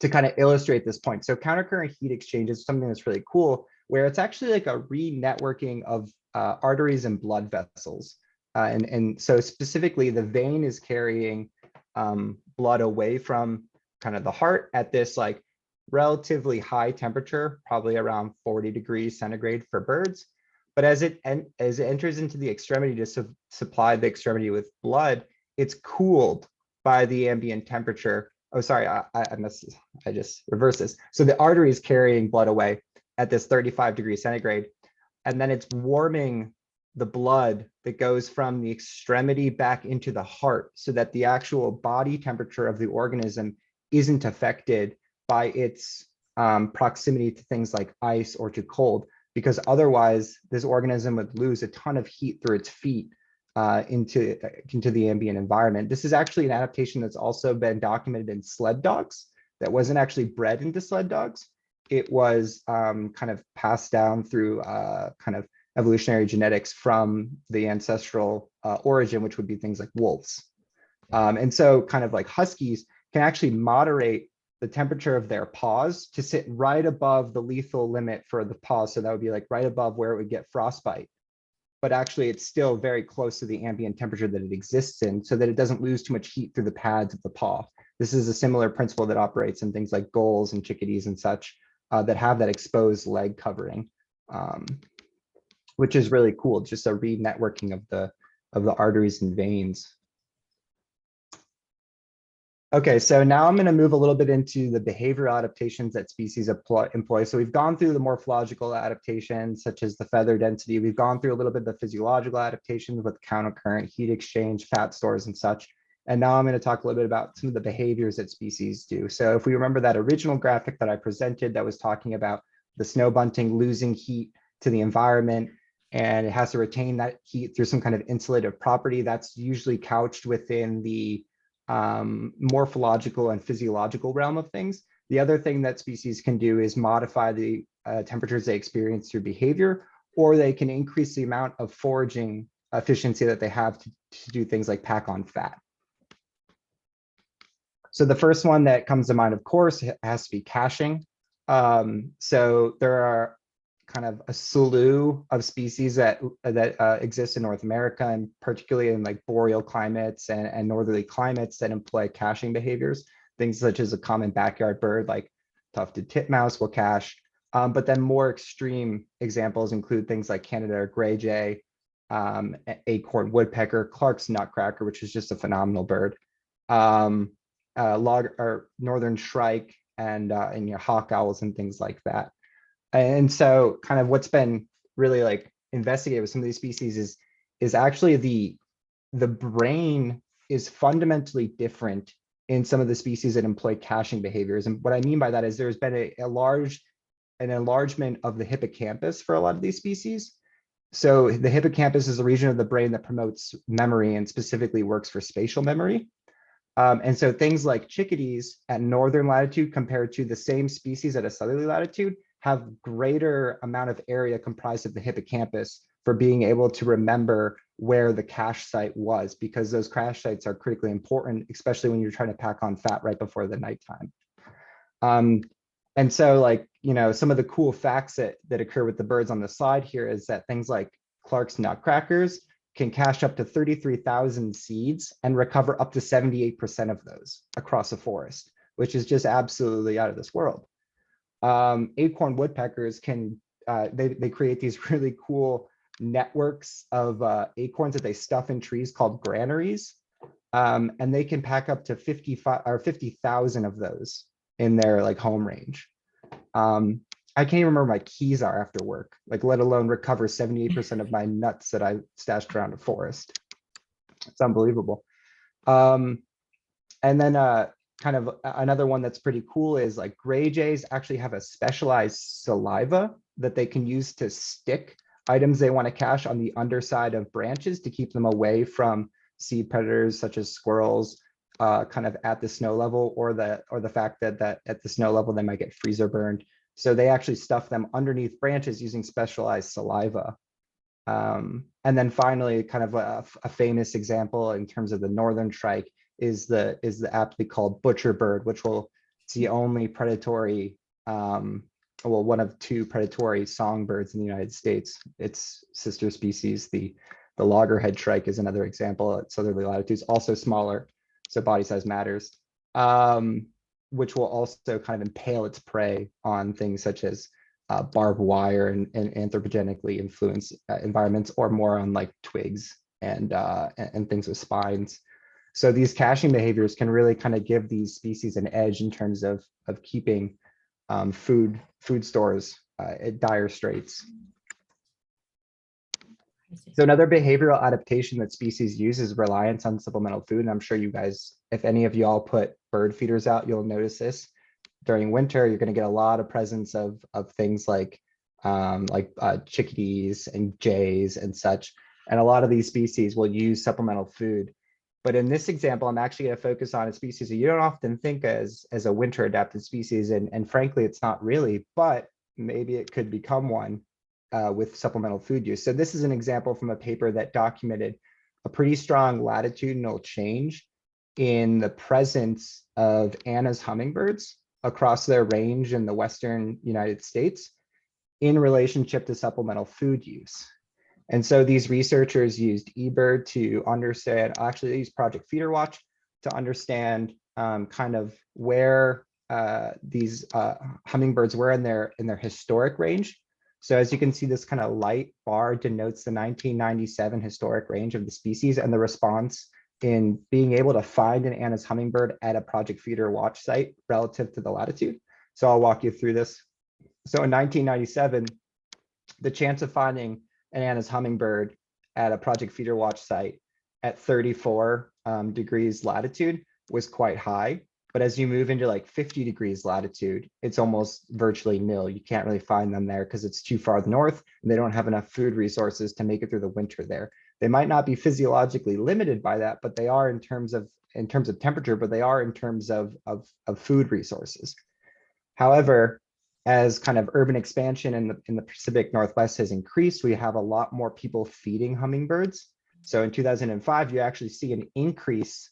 kind of illustrate this point. So countercurrent heat exchange is something that's really cool, where it's actually like a re-networking of arteries and blood vessels. And so specifically, the vein is carrying blood away from kind of the heart at this like relatively high temperature, probably around 40 degrees centigrade for birds. But as it enters into the extremity to supply the extremity with blood, it's cooled by the ambient temperature. Oh, sorry, I just reversed this. So the artery is carrying blood away at this 35 degrees centigrade, and then it's warming the blood that goes from the extremity back into the heart so that the actual body temperature of the organism isn't affected by its proximity to things like ice or to cold, because otherwise this organism would lose a ton of heat through its feet into the ambient environment. This is actually an adaptation that's also been documented in sled dogs that wasn't actually bred into sled dogs. It was kind of passed down through kind of evolutionary genetics from the ancestral origin, which would be things like wolves. And so kind of like huskies can actually moderate the temperature of their paws to sit right above the lethal limit for the paws. So that would be like right above where it would get frostbite. but actually it's still very close to the ambient temperature that it exists in so that it doesn't lose too much heat through the pads of the paw. This is a similar principle that operates in things like gulls and chickadees and such that have that exposed leg covering, which is really cool. Just a re-networking of the arteries and veins. Okay, so now I'm going to move a little bit into the behavioral adaptations that species employ. So we've gone through the morphological adaptations, such as the feather density. We've gone through a little bit of the physiological adaptations with countercurrent heat exchange, fat stores, and such. And now I'm going to talk a little bit about some of the behaviors that species do. So if we remember that original graphic that I presented that was talking about the snow bunting losing heat to the environment, and it has to retain that heat through some kind of insulative property, that's usually couched within the morphological and physiological realm of things. The other thing that species can do is modify the temperatures they experience through behavior, or they can increase the amount of foraging efficiency that they have to do things like pack on fat. So the first one that comes to mind, of course, has to be caching. So there are kind of a slew of species that exist in North America, and particularly in like boreal climates and northerly climates that employ caching behaviors. Things such as a common backyard bird like tufted titmouse will cache. But then more extreme examples include things like Canada gray jay, acorn woodpecker, Clark's nutcracker, which is just a phenomenal bird, northern shrike, and hawk owls and things like that. And so kind of what's been really like investigated with some of these species is actually the brain is fundamentally different in some of the species that employ caching behaviors. And what I mean by that is there's been an enlargement of the hippocampus for a lot of these species. So the hippocampus is a region of the brain that promotes memory and specifically works for spatial memory. And so things like chickadees at northern latitude compared to the same species at a southerly latitude have greater amount of area comprised of the hippocampus for being able to remember where the cache site was, because those cache sites are critically important, especially when you're trying to pack on fat right before the nighttime. And so like, some of the cool facts that occur with the birds on the slide here is that things like Clark's nutcrackers can cache up to 33,000 seeds and recover up to 78% of those across a forest, which is just absolutely out of this world. Acorn woodpeckers can, they create these really cool networks of acorns that they stuff in trees called granaries. And they can pack up to 50,000 of those in their like home range. I can't even remember my keys are after work, like let alone recover 78% of my nuts that I stashed around a forest. It's unbelievable. And then kind of another one that's pretty cool is like gray jays actually have a specialized saliva that they can use to stick items they want to cache on the underside of branches to keep them away from seed predators such as squirrels, kind of at the snow level, or the fact that at the snow level they might get freezer burned. So they actually stuff them underneath branches using specialized saliva. And then finally, kind of a famous example in terms of the northern shrike is the aptly called butcher bird, which it's the only predatory, one of two predatory songbirds in the United States. Its sister species, the loggerhead shrike, is another example at southerly latitudes, also smaller, so body size matters, which will also kind of impale its prey on things such as barbed wire and anthropogenically influenced environments, or more on like twigs and things with spines. So these caching behaviors can really kind of give these species an edge in terms of keeping food stores at dire straits. So another behavioral adaptation that species use is reliance on supplemental food. And I'm sure you guys, if any of y'all put bird feeders out, you'll notice this. During winter, you're going to get a lot of presence of things like chickadees and jays and such. And a lot of these species will use supplemental food. But in this example, I'm actually going to focus on a species that you don't often think as a winter adapted species. And frankly, it's not really, but maybe it could become one with supplemental food use. So this is an example from a paper that documented a pretty strong latitudinal change in the presence of Anna's hummingbirds across their range in the Western United States in relationship to supplemental food use. And so these researchers used eBird to understand, actually they used Project Feeder Watch to understand kind of where these hummingbirds were in their historic range. So as you can see, this kind of light bar denotes the 1997 historic range of the species and the response in being able to find an Anna's hummingbird at a Project Feeder Watch site relative to the latitude. So I'll walk you through this. So in 1997, the chance of finding an Anna's hummingbird at a Project Feeder Watch site at 34 degrees latitude was quite high. But as you move into like 50 degrees latitude, it's almost virtually nil. You can't really find them there because it's too far north and they don't have enough food resources to make it through the winter there. They might not be physiologically limited by that, but they are in terms of temperature, but they are in terms of food resources. However, as kind of urban expansion in the Pacific Northwest has increased, we have a lot more people feeding hummingbirds. So in 2005, you actually see an increase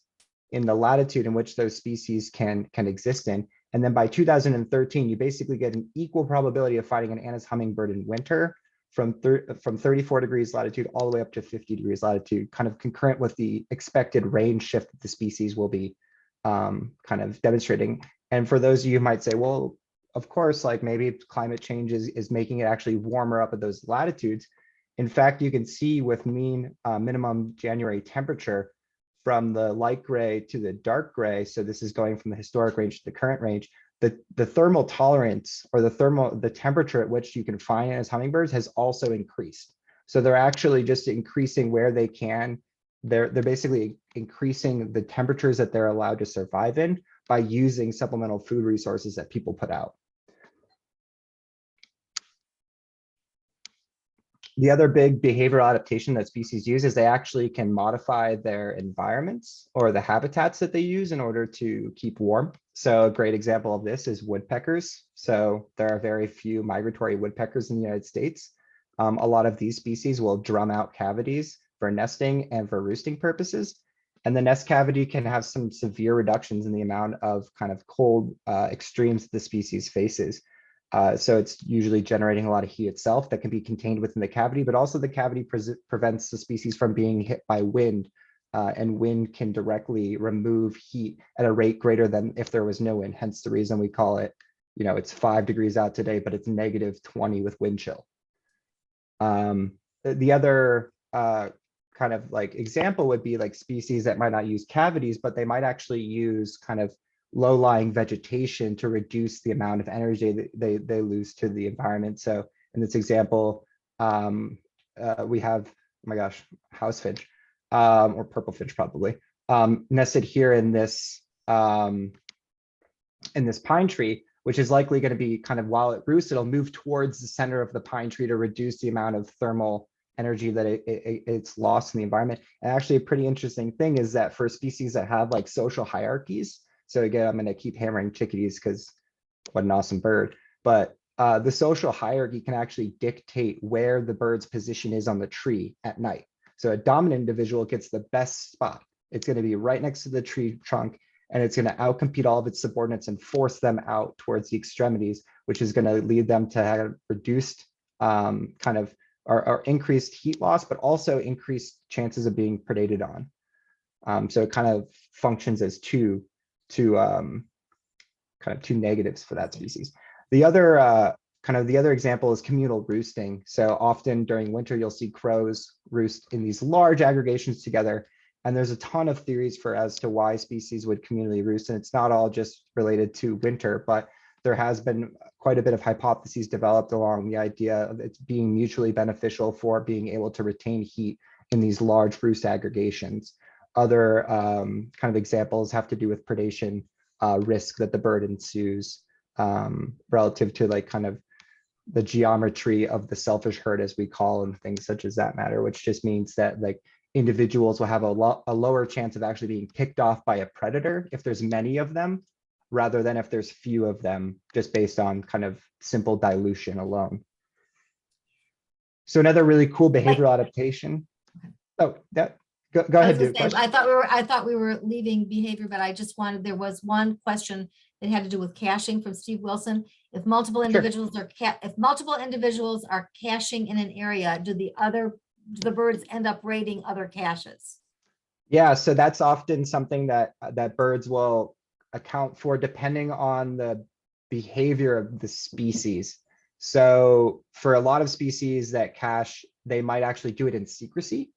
in the latitude in which those species can exist in. And then by 2013, you basically get an equal probability of finding an Anna's hummingbird in winter from 34 degrees latitude all the way up to 50 degrees latitude, kind of concurrent with the expected range shift that the species will be kind of demonstrating. And for those of you who might say, well, of course, like maybe climate change is making it actually warmer up at those latitudes. In fact, you can see with mean minimum January temperature from the light gray to the dark gray, so this is going from the historic range to the current range, the thermal tolerance or the temperature at which you can find as hummingbirds has also increased. So they're actually just increasing where they can. They're basically increasing the temperatures that they're allowed to survive in by using supplemental food resources that people put out. The other big behavioral adaptation that species use is they actually can modify their environments or the habitats that they use in order to keep warm. So a great example of this is woodpeckers. So there are very few migratory woodpeckers in the United States. A lot of these species will drum out cavities for nesting and for roosting purposes. And the nest cavity can have some severe reductions in the amount of kind of cold extremes that the species faces. So it's usually generating a lot of heat itself that can be contained within the cavity, but also the cavity prevents the species from being hit by wind, and wind can directly remove heat at a rate greater than if there was no wind. Hence the reason we call it, it's 5 degrees out today, but it's -20 with wind chill. The other kind of like example would be like species that might not use cavities, but they might actually use kind of low-lying vegetation to reduce the amount of energy that they lose to the environment. So in this example, we have, oh my gosh, house finch, or purple finch probably, nested here in this pine tree, which is likely going to be kind of, while it roosts, it'll move towards the center of the pine tree to reduce the amount of thermal energy that it's lost in the environment. And actually a pretty interesting thing is that for species that have like social hierarchies, so again, I'm going to keep hammering chickadees because what an awesome bird. But the social hierarchy can actually dictate where the bird's position is on the tree at night. So a dominant individual gets the best spot. It's going to be right next to the tree trunk, and it's going to outcompete all of its subordinates and force them out towards the extremities, which is going to lead them to have reduced kind of or increased heat loss, but also increased chances of being predated on. So it kind of functions as two negatives for that species. The other example is communal roosting. So often during winter, you'll see crows roost in these large aggregations together. And there's a ton of theories as to why species would communally roost. And it's not all just related to winter, but there has been quite a bit of hypotheses developed along the idea of it being mutually beneficial for being able to retain heat in these large roost aggregations. Other kind of examples have to do with predation risk that the bird ensues relative to like kind of the geometry of the selfish herd, as we call, and things such as that matter, which just means that like individuals will have a lower chance of actually being picked off by a predator if there's many of them, rather than if there's few of them, just based on kind of simple dilution alone. So another really cool behavioral adaptation. Oh, Go ahead, Duke. I thought we were leaving behavior, but I just wanted, there was one question that had to do with caching from Steve Wilson. If multiple individuals are caching in an area, do the other the birds end up raiding other caches? Yeah, so that's often something that birds will account for depending on the behavior of the species. So for a lot of species that cache, they might actually do it in secrecy.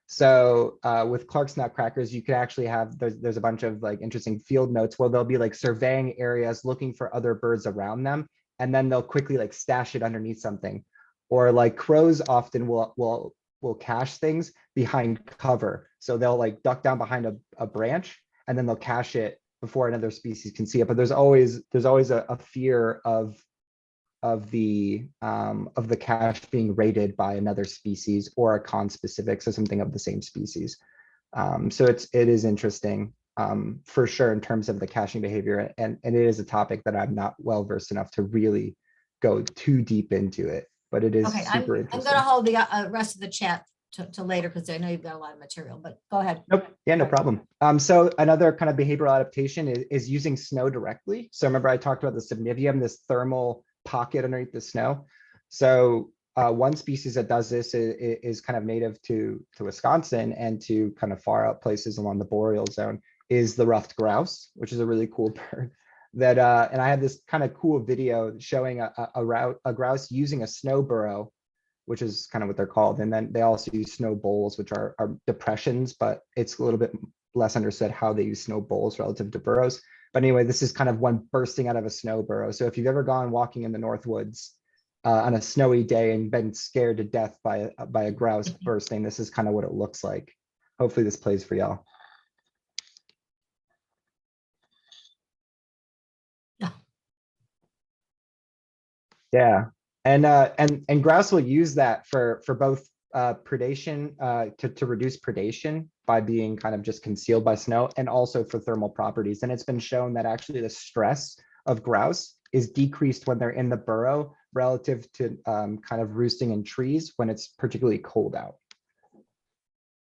So with Clark's nutcrackers, you could actually have, there's a bunch of like interesting field notes where they'll be like surveying areas, looking for other birds around them, and then they'll quickly like stash it underneath something. Or like crows often will cache things behind cover. So they'll like duck down behind a branch and then they'll cache it before another species can see it. But there's always a fear of the cache being raided by another species or a conspecific, so something of the same species. So it is interesting for sure in terms of the caching behavior, and it is a topic that I'm not well versed enough to really go too deep into it, but it is Okay, super I'm interesting. gonna hold the rest of the chat to later because I know you've got a lot of material, but go ahead. Nope. Yeah, no problem. So another kind of behavioral adaptation is using snow directly. So remember I talked about the subnivium, this thermal pocket underneath the snow. So one species that does this is kind of native to Wisconsin and to kind of far out places along the boreal zone is the ruffed grouse, which is a really cool bird. That and I have this kind of cool video showing a grouse using a snow burrow, which is kind of what they're called. And then they also use snow bowls, which are depressions, but it's a little bit less understood how they use snow bowls relative to burrows. But anyway, this is kind of one bursting out of a snow burrow. So if you've ever gone walking in the North Woods on a snowy day and been scared to death by a grouse bursting, this is kind of what it looks like. Hopefully this plays for y'all. Yeah, and grouse will use that for both predation to reduce predation by being kind of just concealed by snow, and also for thermal properties. And it's been shown that actually the stress of grouse is decreased when they're in the burrow relative to kind of roosting in trees when it's particularly cold out.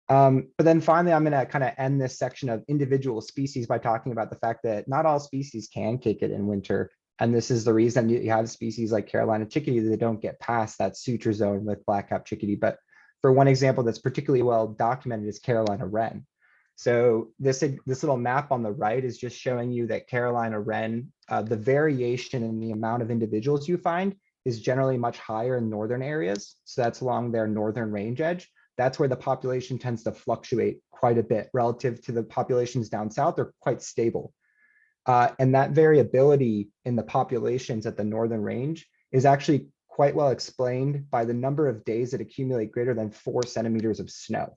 But then finally, I'm going to kind of end this section of individual species by talking about the fact that not all species can kick it in winter. And this is the reason you have species like Carolina chickadee that don't get past that suture zone with black-capped chickadee. But for one example that's particularly well documented is Carolina wren. So this little map on the right is just showing you that Carolina wren, the variation in the amount of individuals you find is generally much higher in northern areas. So that's along their northern range edge. That's where the population tends to fluctuate quite a bit relative to the populations down south. They're quite stable. And that variability in the populations at the northern range is actually quite well explained by the number of days that accumulate greater than 4 centimeters of snow.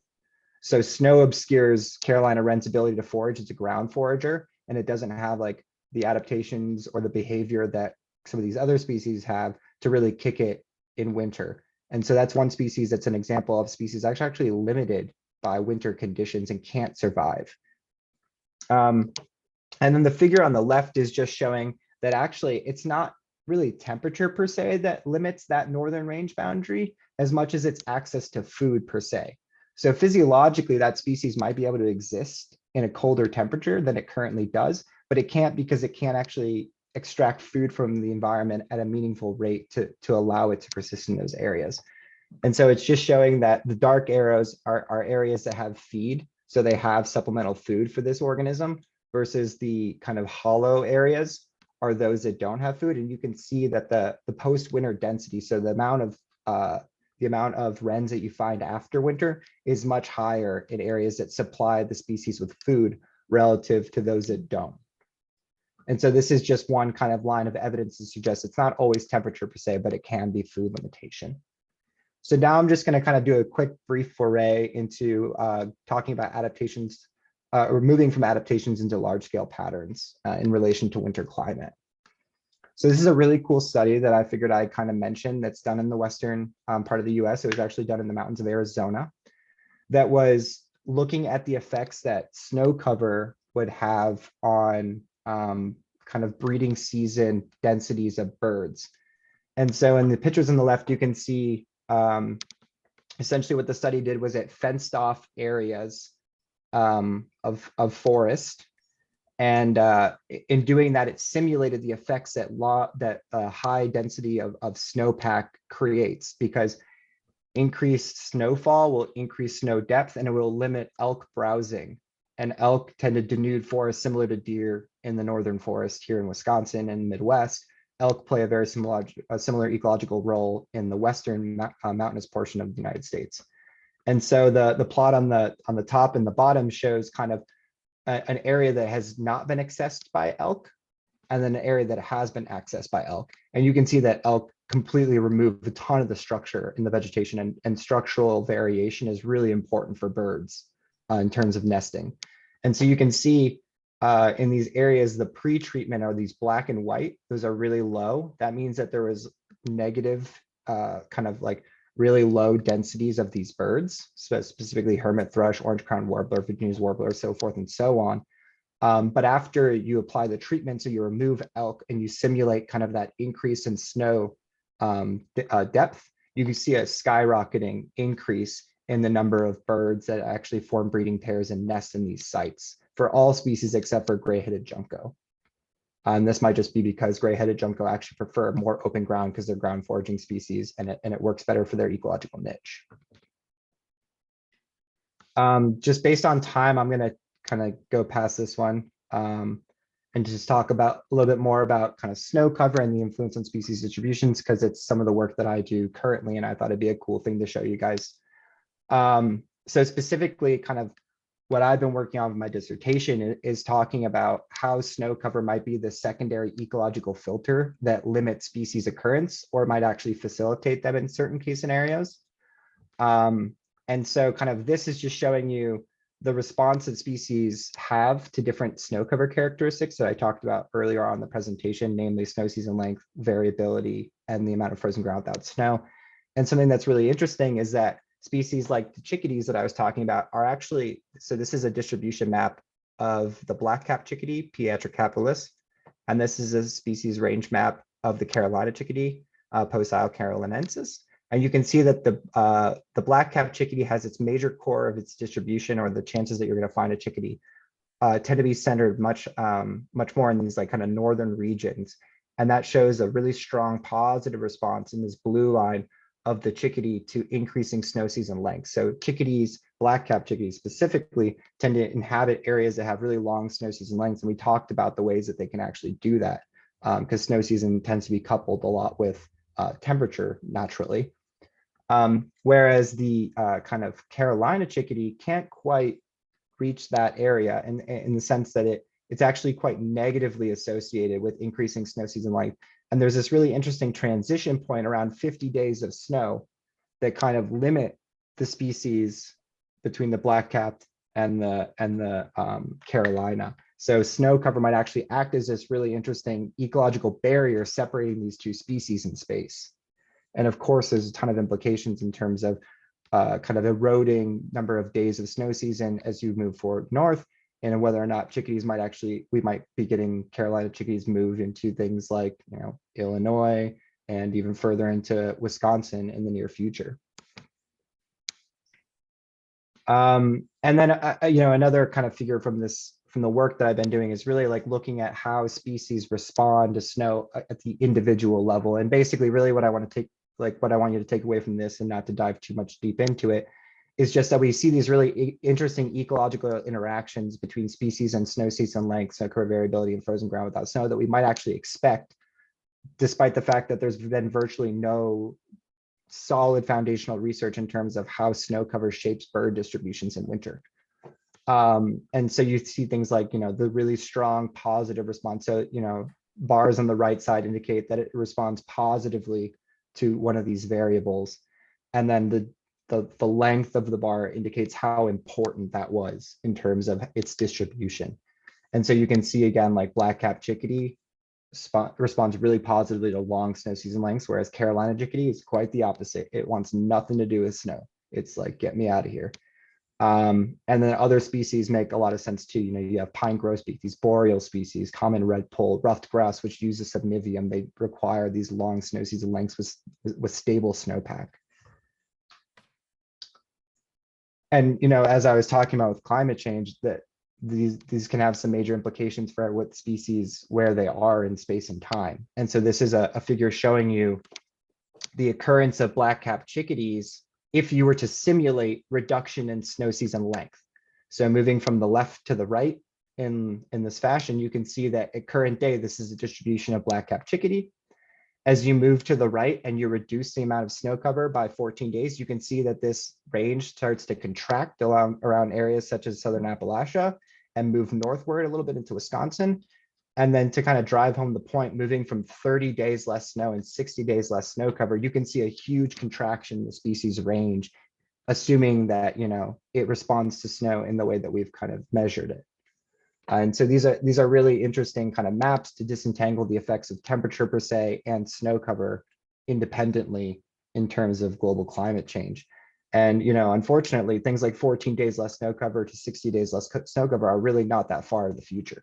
So snow obscures Carolina wren's ability to forage. It's a ground forager, and it doesn't have like the adaptations or the behavior that some of these other species have to really kick it in winter. And so that's one species that's an example of species actually limited by winter conditions and can't survive. And then the figure on the left is just showing that actually it's not really temperature per se that limits that northern range boundary as much as it's access to food per se. So physiologically, that species might be able to exist in a colder temperature than it currently does, but it can't because it can't actually extract food from the environment at a meaningful rate to allow it to persist in those areas. And so it's just showing that the dark arrows are areas that have feed. So they have supplemental food for this organism, versus the kind of hollow areas are those that don't have food. And you can see that the post-winter density, so the amount of wrens that you find after winter is much higher in areas that supply the species with food relative to those that don't. And so this is just one kind of line of evidence to suggest it's not always temperature per se, but it can be food limitation. So now I'm just going to kind of do a quick brief foray into talking about adaptations, or moving from adaptations into large scale patterns in relation to winter climate. So this is a really cool study that I figured I'd kind of mention that's done in the western part of the US. It was actually done in the mountains of Arizona that was looking at the effects that snow cover would have on kind of breeding season densities of birds. And so in the pictures on the left, you can see essentially what the study did was it fenced off areas of forest, and in doing that, it simulated the effects that high density of snowpack creates. Because increased snowfall will increase snow depth and it will limit elk browsing. And elk tend to denude forests similar to deer in the northern forest here in Wisconsin and Midwest. Elk play a very similar ecological role in the western mountainous portion of the United States. And so the plot on the top and the bottom shows kind of an area that has not been accessed by elk, and then an area that has been accessed by elk. And you can see that elk completely remove a ton of the structure in the vegetation, and structural variation is really important for birds in terms of nesting. And so you can see in these areas, the pre-treatment are these black and white. Those are really low. That means that there was negative kind of like really low densities of these birds, so specifically hermit thrush, orange-crowned warbler, Virginia's warbler, so forth and so on. But after you apply the treatment, so you remove elk and you simulate kind of that increase in snow depth, you can see a skyrocketing increase in the number of birds that actually form breeding pairs and nest in these sites for all species except for gray-headed junco. This might just be because gray-headed junco actually prefer more open ground because they're ground foraging species, and it works better for their ecological niche. Just based on time, I'm gonna kind of go past this one and just talk about a little bit more about kind of snow cover and the influence on species distributions, because it's some of the work that I do currently, and I thought it'd be a cool thing to show you guys. So specifically kind of what I've been working on with my dissertation is talking about how snow cover might be the secondary ecological filter that limits species occurrence or might actually facilitate them in certain key scenarios. And so kind of this is just showing you the response that species have to different snow cover characteristics that I talked about earlier on in the presentation, namely snow season length, variability, and the amount of frozen ground without snow. And something that's really interesting is that species like the chickadees that I was talking about are actually, so this is a distribution map of the black-capped chickadee, Pediatric capillalis, and this is a species range map of the Carolina chickadee, Posile carolinensis. And you can see that the black-capped chickadee has its major core of its distribution, or the chances that you're going to find a chickadee tend to be centered much more in these like kind of northern regions. And that shows a really strong positive response in this blue line of the chickadee to increasing snow season length. So chickadees, black-capped chickadees specifically, tend to inhabit areas that have really long snow season lengths. And we talked about the ways that they can actually do that because snow season tends to be coupled a lot with temperature naturally. Whereas the kind of Carolina chickadee can't quite reach that area in the sense that it's actually quite negatively associated with increasing snow season length. And there's this really interesting transition point around 50 days of snow that kind of limit the species between the black-capped and the Carolina. So snow cover might actually act as this really interesting ecological barrier separating these two species in space. And of course, there's a ton of implications in terms of kind of eroding number of days of snow season as you move forward north, and whether or not chickadees might actually, we might be getting Carolina chickadees moved into things like, you know, Illinois and even further into Wisconsin in the near future. And then, you know, another kind of figure from the work that I've been doing is really like looking at how species respond to snow at the individual level. And basically really what I want to what I want you to take away from this, and not to dive too much deep into it, is just that we see these really interesting ecological interactions between species and snow season length, snow cover variability, and frozen ground without snow that we might actually expect, despite the fact that there's been virtually no solid foundational research in terms of how snow cover shapes bird distributions in winter. And so you see things like, you know, the really strong positive response. So, you know, bars on the right side indicate that it responds positively to one of these variables. And then the length of the bar indicates how important that was in terms of its distribution. And so you can see again, like black-capped chickadee responds really positively to long snow season lengths, whereas Carolina chickadee is quite the opposite. It wants nothing to do with snow. It's like, get me out of here. And then other species make a lot of sense too. You know, you have pine grosbeak, these boreal species, common redpoll, ruffed grouse, which use a subniveum. They require these long snow season lengths with stable snowpack. And, you know, as I was talking about with climate change, that these can have some major implications for what species, where they are in space and time. And so this is a figure showing you the occurrence of black-capped chickadees if you were to simulate reduction in snow season length. So moving from the left to the right in this fashion, you can see that at current day, this is a distribution of black-capped chickadee. As you move to the right and you reduce the amount of snow cover by 14 days, you can see that this range starts to contract around areas such as Southern Appalachia and move northward a little bit into Wisconsin. And then to kind of drive home the point, moving from 30 days less snow and 60 days less snow cover, you can see a huge contraction in the species range, assuming that, you know, it responds to snow in the way that we've kind of measured it. And so these are really interesting kind of maps to disentangle the effects of temperature per se and snow cover independently in terms of global climate change. And, you know, unfortunately, things like 14 days less snow cover to 60 days less snow cover are really not that far in the future.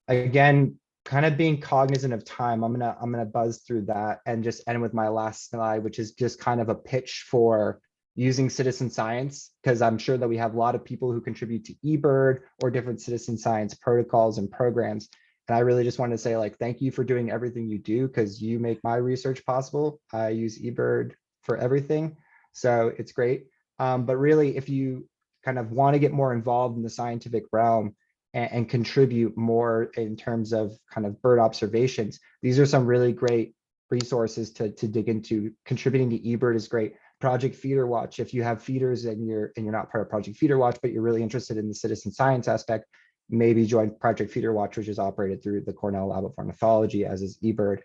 Again, kind of being cognizant of time, I'm gonna buzz through that and just end with my last slide, which is just kind of a pitch for using citizen science, because I'm sure that we have a lot of people who contribute to eBird or different citizen science protocols and programs. And I really just want to say, like, thank you for doing everything you do, because you make my research possible. I use eBird for everything, so it's great. But really, if you kind of want to get more involved in the scientific realm and contribute more in terms of kind of bird observations, these are some really great resources to dig into. Contributing to eBird is great. Project Feeder Watch, if you have feeders and you're not part of Project Feeder Watch, but you're really interested in the citizen science aspect, maybe join Project Feeder Watch, which is operated through the Cornell Lab of Ornithology, as is eBird.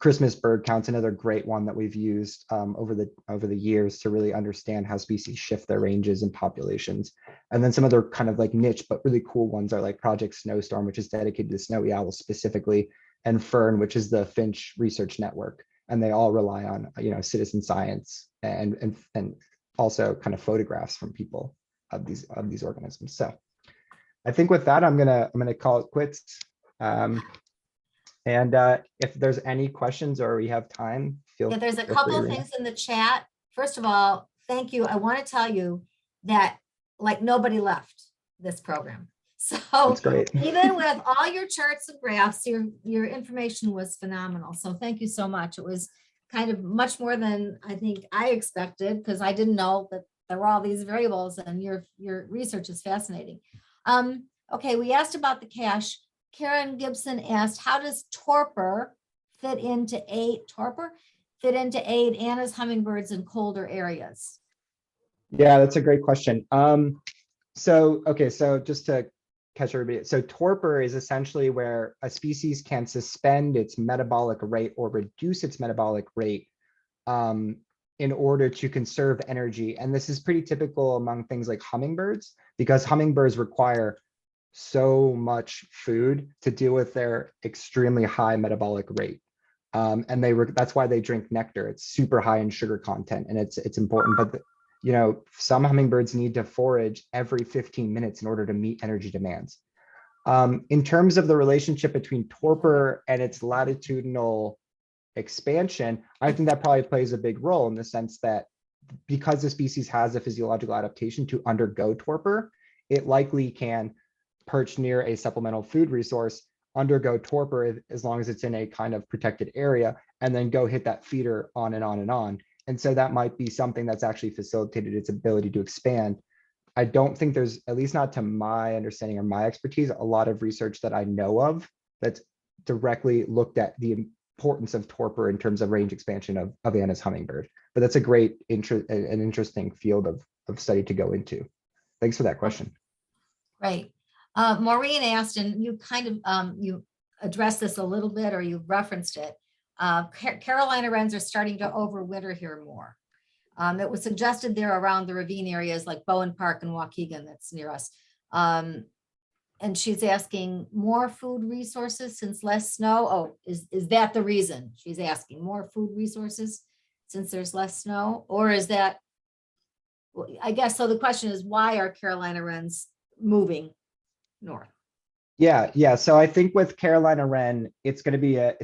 Christmas bird count's another great one that we've used over the years to really understand how species shift their ranges and populations. And then some other kind of like niche but really cool ones are like Project Snowstorm, which is dedicated to snowy owls specifically, and Fern, which is the Finch Research Network. And they all rely on, you know, citizen science and also kind of photographs from people of these organisms. So I think with that, I'm gonna call it quits. And if there's any questions or we have time, Yeah, there's a feel free, couple of Rena. things in the chat. First of all, thank you. I want to tell you that like nobody left this program. So That's great. even with all your charts and graphs, your information was phenomenal. So thank you so much. It was kind of much more than I think I expected, because I didn't know that there were all these variables, and your research is fascinating. Okay, we asked about the cache. Karen Gibson asked, how does torpor fit into aid Anna's hummingbirds in colder areas? Yeah, that's a great question. So just to catch everybody, so torpor is essentially where a species can suspend its metabolic rate or reduce its metabolic rate in order to conserve energy. And this is pretty typical among things like hummingbirds, because hummingbirds require so much food to deal with their extremely high metabolic rate. And that's why they drink nectar. It's super high in sugar content, and it's important. But you know, some hummingbirds need to forage every 15 minutes in order to meet energy demands. In terms of the relationship between torpor and its latitudinal expansion, I think that probably plays a big role, in the sense that because the species has a physiological adaptation to undergo torpor, it likely can perch near a supplemental food resource, undergo torpor as long as it's in a kind of protected area, and then go hit that feeder on and on and on. And so that might be something that's actually facilitated its ability to expand. I don't think there's, at least not to my understanding or my expertise, a lot of research that I know of that's directly looked at the importance of torpor in terms of range expansion of Anna's hummingbird. But that's a great, an interesting field of study to go into. Thanks for that question. Right. Maureen asked, and you kind of, you addressed this a little bit, or you referenced it. Carolina wrens are starting to overwinter here more. It was suggested they're around the ravine areas like Bowen Park and Waukegan, that's near us. And she's asking, more food resources since less snow? Oh, is that the reason? She's asking more food resources since there's less snow? Or is that, well, I guess, so the question is, why are Carolina wrens moving north? Yeah. So I think with Carolina wren, it's going to be a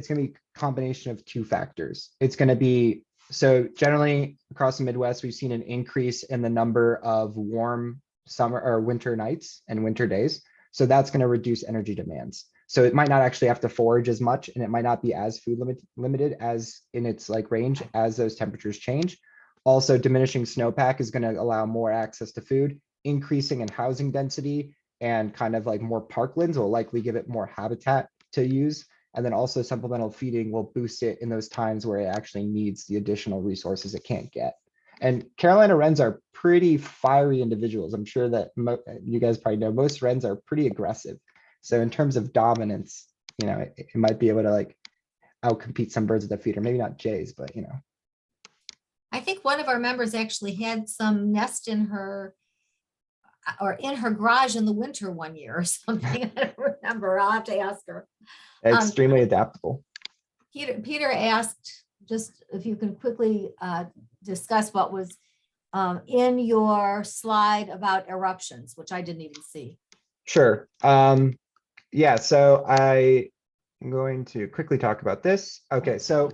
combination of two factors. It's going to be, so generally across the Midwest, we've seen an increase in the number of warm summer or winter nights and winter days. So that's going to reduce energy demands. So it might not actually have to forage as much, and it might not be as limited as in its like range as those temperatures change. Also, diminishing snowpack is going to allow more access to food, increasing in housing density, and kind of like more parklands will likely give it more habitat to use. And then also supplemental feeding will boost it in those times where it actually needs the additional resources it can't get. And Carolina wrens are pretty fiery individuals. I'm sure that you guys probably know most wrens are pretty aggressive. So in terms of dominance, it might be able to like outcompete some birds of the feeder, maybe not jays, but I think one of our members actually had some nest in her garage in the winter one year or something. I don't remember. I'll have to ask her. extremely adaptable. Peter asked just if you can quickly discuss what was in your slide about eruptions, which I didn't even see. Sure. Yeah, so I'm going to quickly talk about this. Okay, so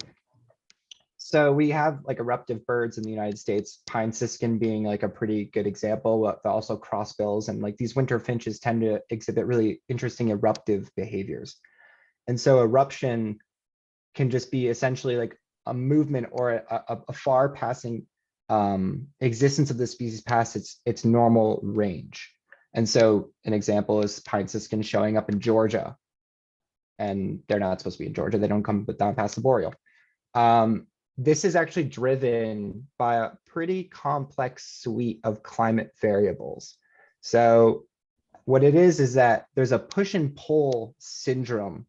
we have like eruptive birds in the United States, pine siskin being like a pretty good example, but also crossbills, and like these winter finches tend to exhibit really interesting eruptive behaviors. And so eruption can just be essentially like a movement or a far passing existence of the species past its normal range. And so an example is pine siskin showing up in Georgia, and they're not supposed to be in Georgia. They don't come down past the boreal. This is actually driven by a pretty complex suite of climate variables. So what it is that there's a push and pull syndrome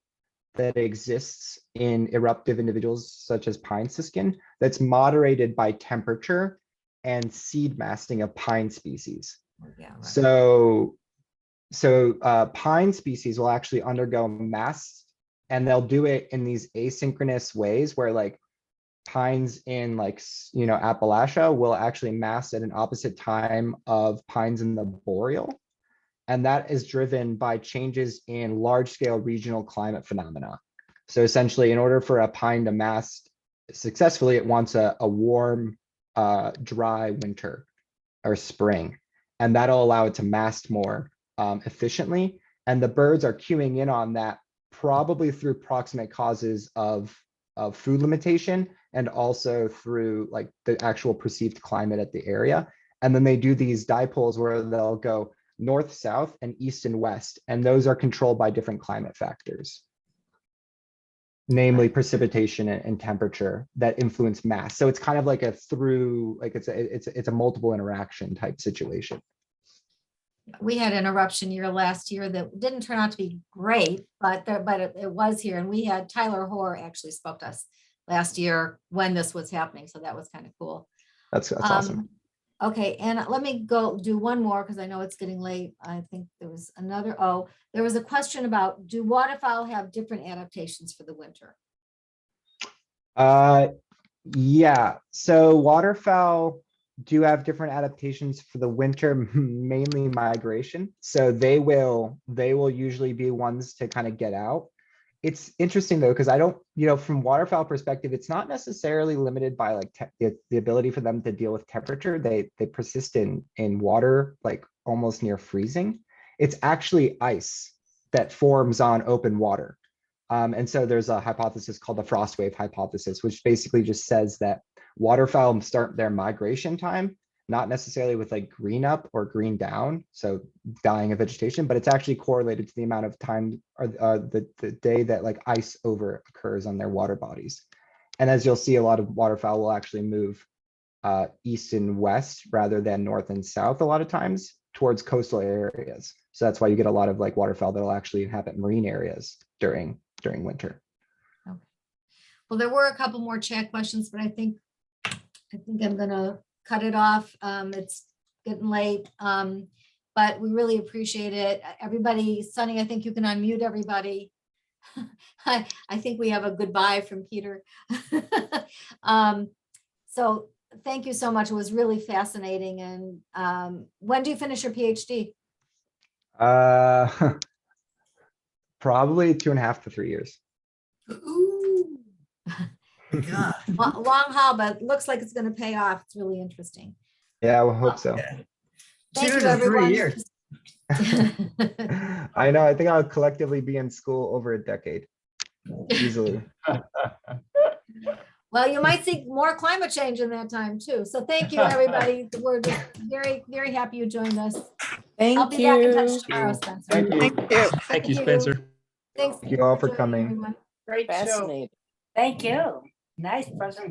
that exists in eruptive individuals such as pine siskin that's moderated by temperature and seed masting of pine species. Yeah, right. So pine species will actually undergo mast, and they'll do it in these asynchronous ways where like pines in like, Appalachia will actually mast at an opposite time of pines in the boreal. And that is driven by changes in large scale regional climate phenomena. So essentially, in order for a pine to mast successfully, it wants a warm, dry winter or spring, and that'll allow it to mast more efficiently. And the birds are queuing in on that probably through proximate causes of food limitation and also through like the actual perceived climate at the area. And then they do these dipoles where they'll go north, south, and east and west. And those are controlled by different climate factors, namely precipitation and temperature that influence mass. So it's kind of like it's a multiple interaction type situation. We had an eruption year last year that didn't turn out to be great, but it was here. And we had Tyler Hoare actually spoke to us last year when this was happening. So that was kind of cool. That's awesome. Okay, and let me go do one more because I know it's getting late. I think there was another, there was a question about, do waterfowl have different adaptations for the winter? Yeah, so waterfowl do have different adaptations for the winter, mainly migration. So they will usually be ones to kind of get out. It's interesting though, because I don't, from waterfowl perspective, it's not necessarily limited by like the ability for them to deal with temperature. They persist in water, like almost near freezing. It's actually ice that forms on open water. And so there's a hypothesis called the frost wave hypothesis, which basically just says that waterfowl start their migration time, not necessarily with like green up or green down, so dying of vegetation, but it's actually correlated to the amount of time or the day that like ice over occurs on their water bodies. And as you'll see, a lot of waterfowl will actually move east and west rather than north and south a lot of times towards coastal areas. So that's why you get a lot of like waterfowl that'll actually inhabit marine areas during winter. Okay. Well, there were a couple more chat questions, but I think I'm gonna cut it off. It's getting late, but we really appreciate it. Everybody, Sunny, I think you can unmute everybody. I think we have a goodbye from Peter. So thank you so much. It was really fascinating. And when do you finish your PhD? Probably 2.5 to 3 years. Ooh. God. Long haul, but looks like it's going to pay off. It's really interesting. Yeah, I hope so. Thank 2 you, to 3 everyone. years. I know, I think I'll collectively be in school over a decade, easily. Well, you might see more climate change in that time too. So thank you, everybody. We're just very, very happy you joined us. I'll Thank be back in touch you. tomorrow, Spencer. Thank you. Thank you. Thank you, Spencer. Thanks. Thank you all for joining, coming. everyone. Great show. Fascinating. Thank you. Nice presentation.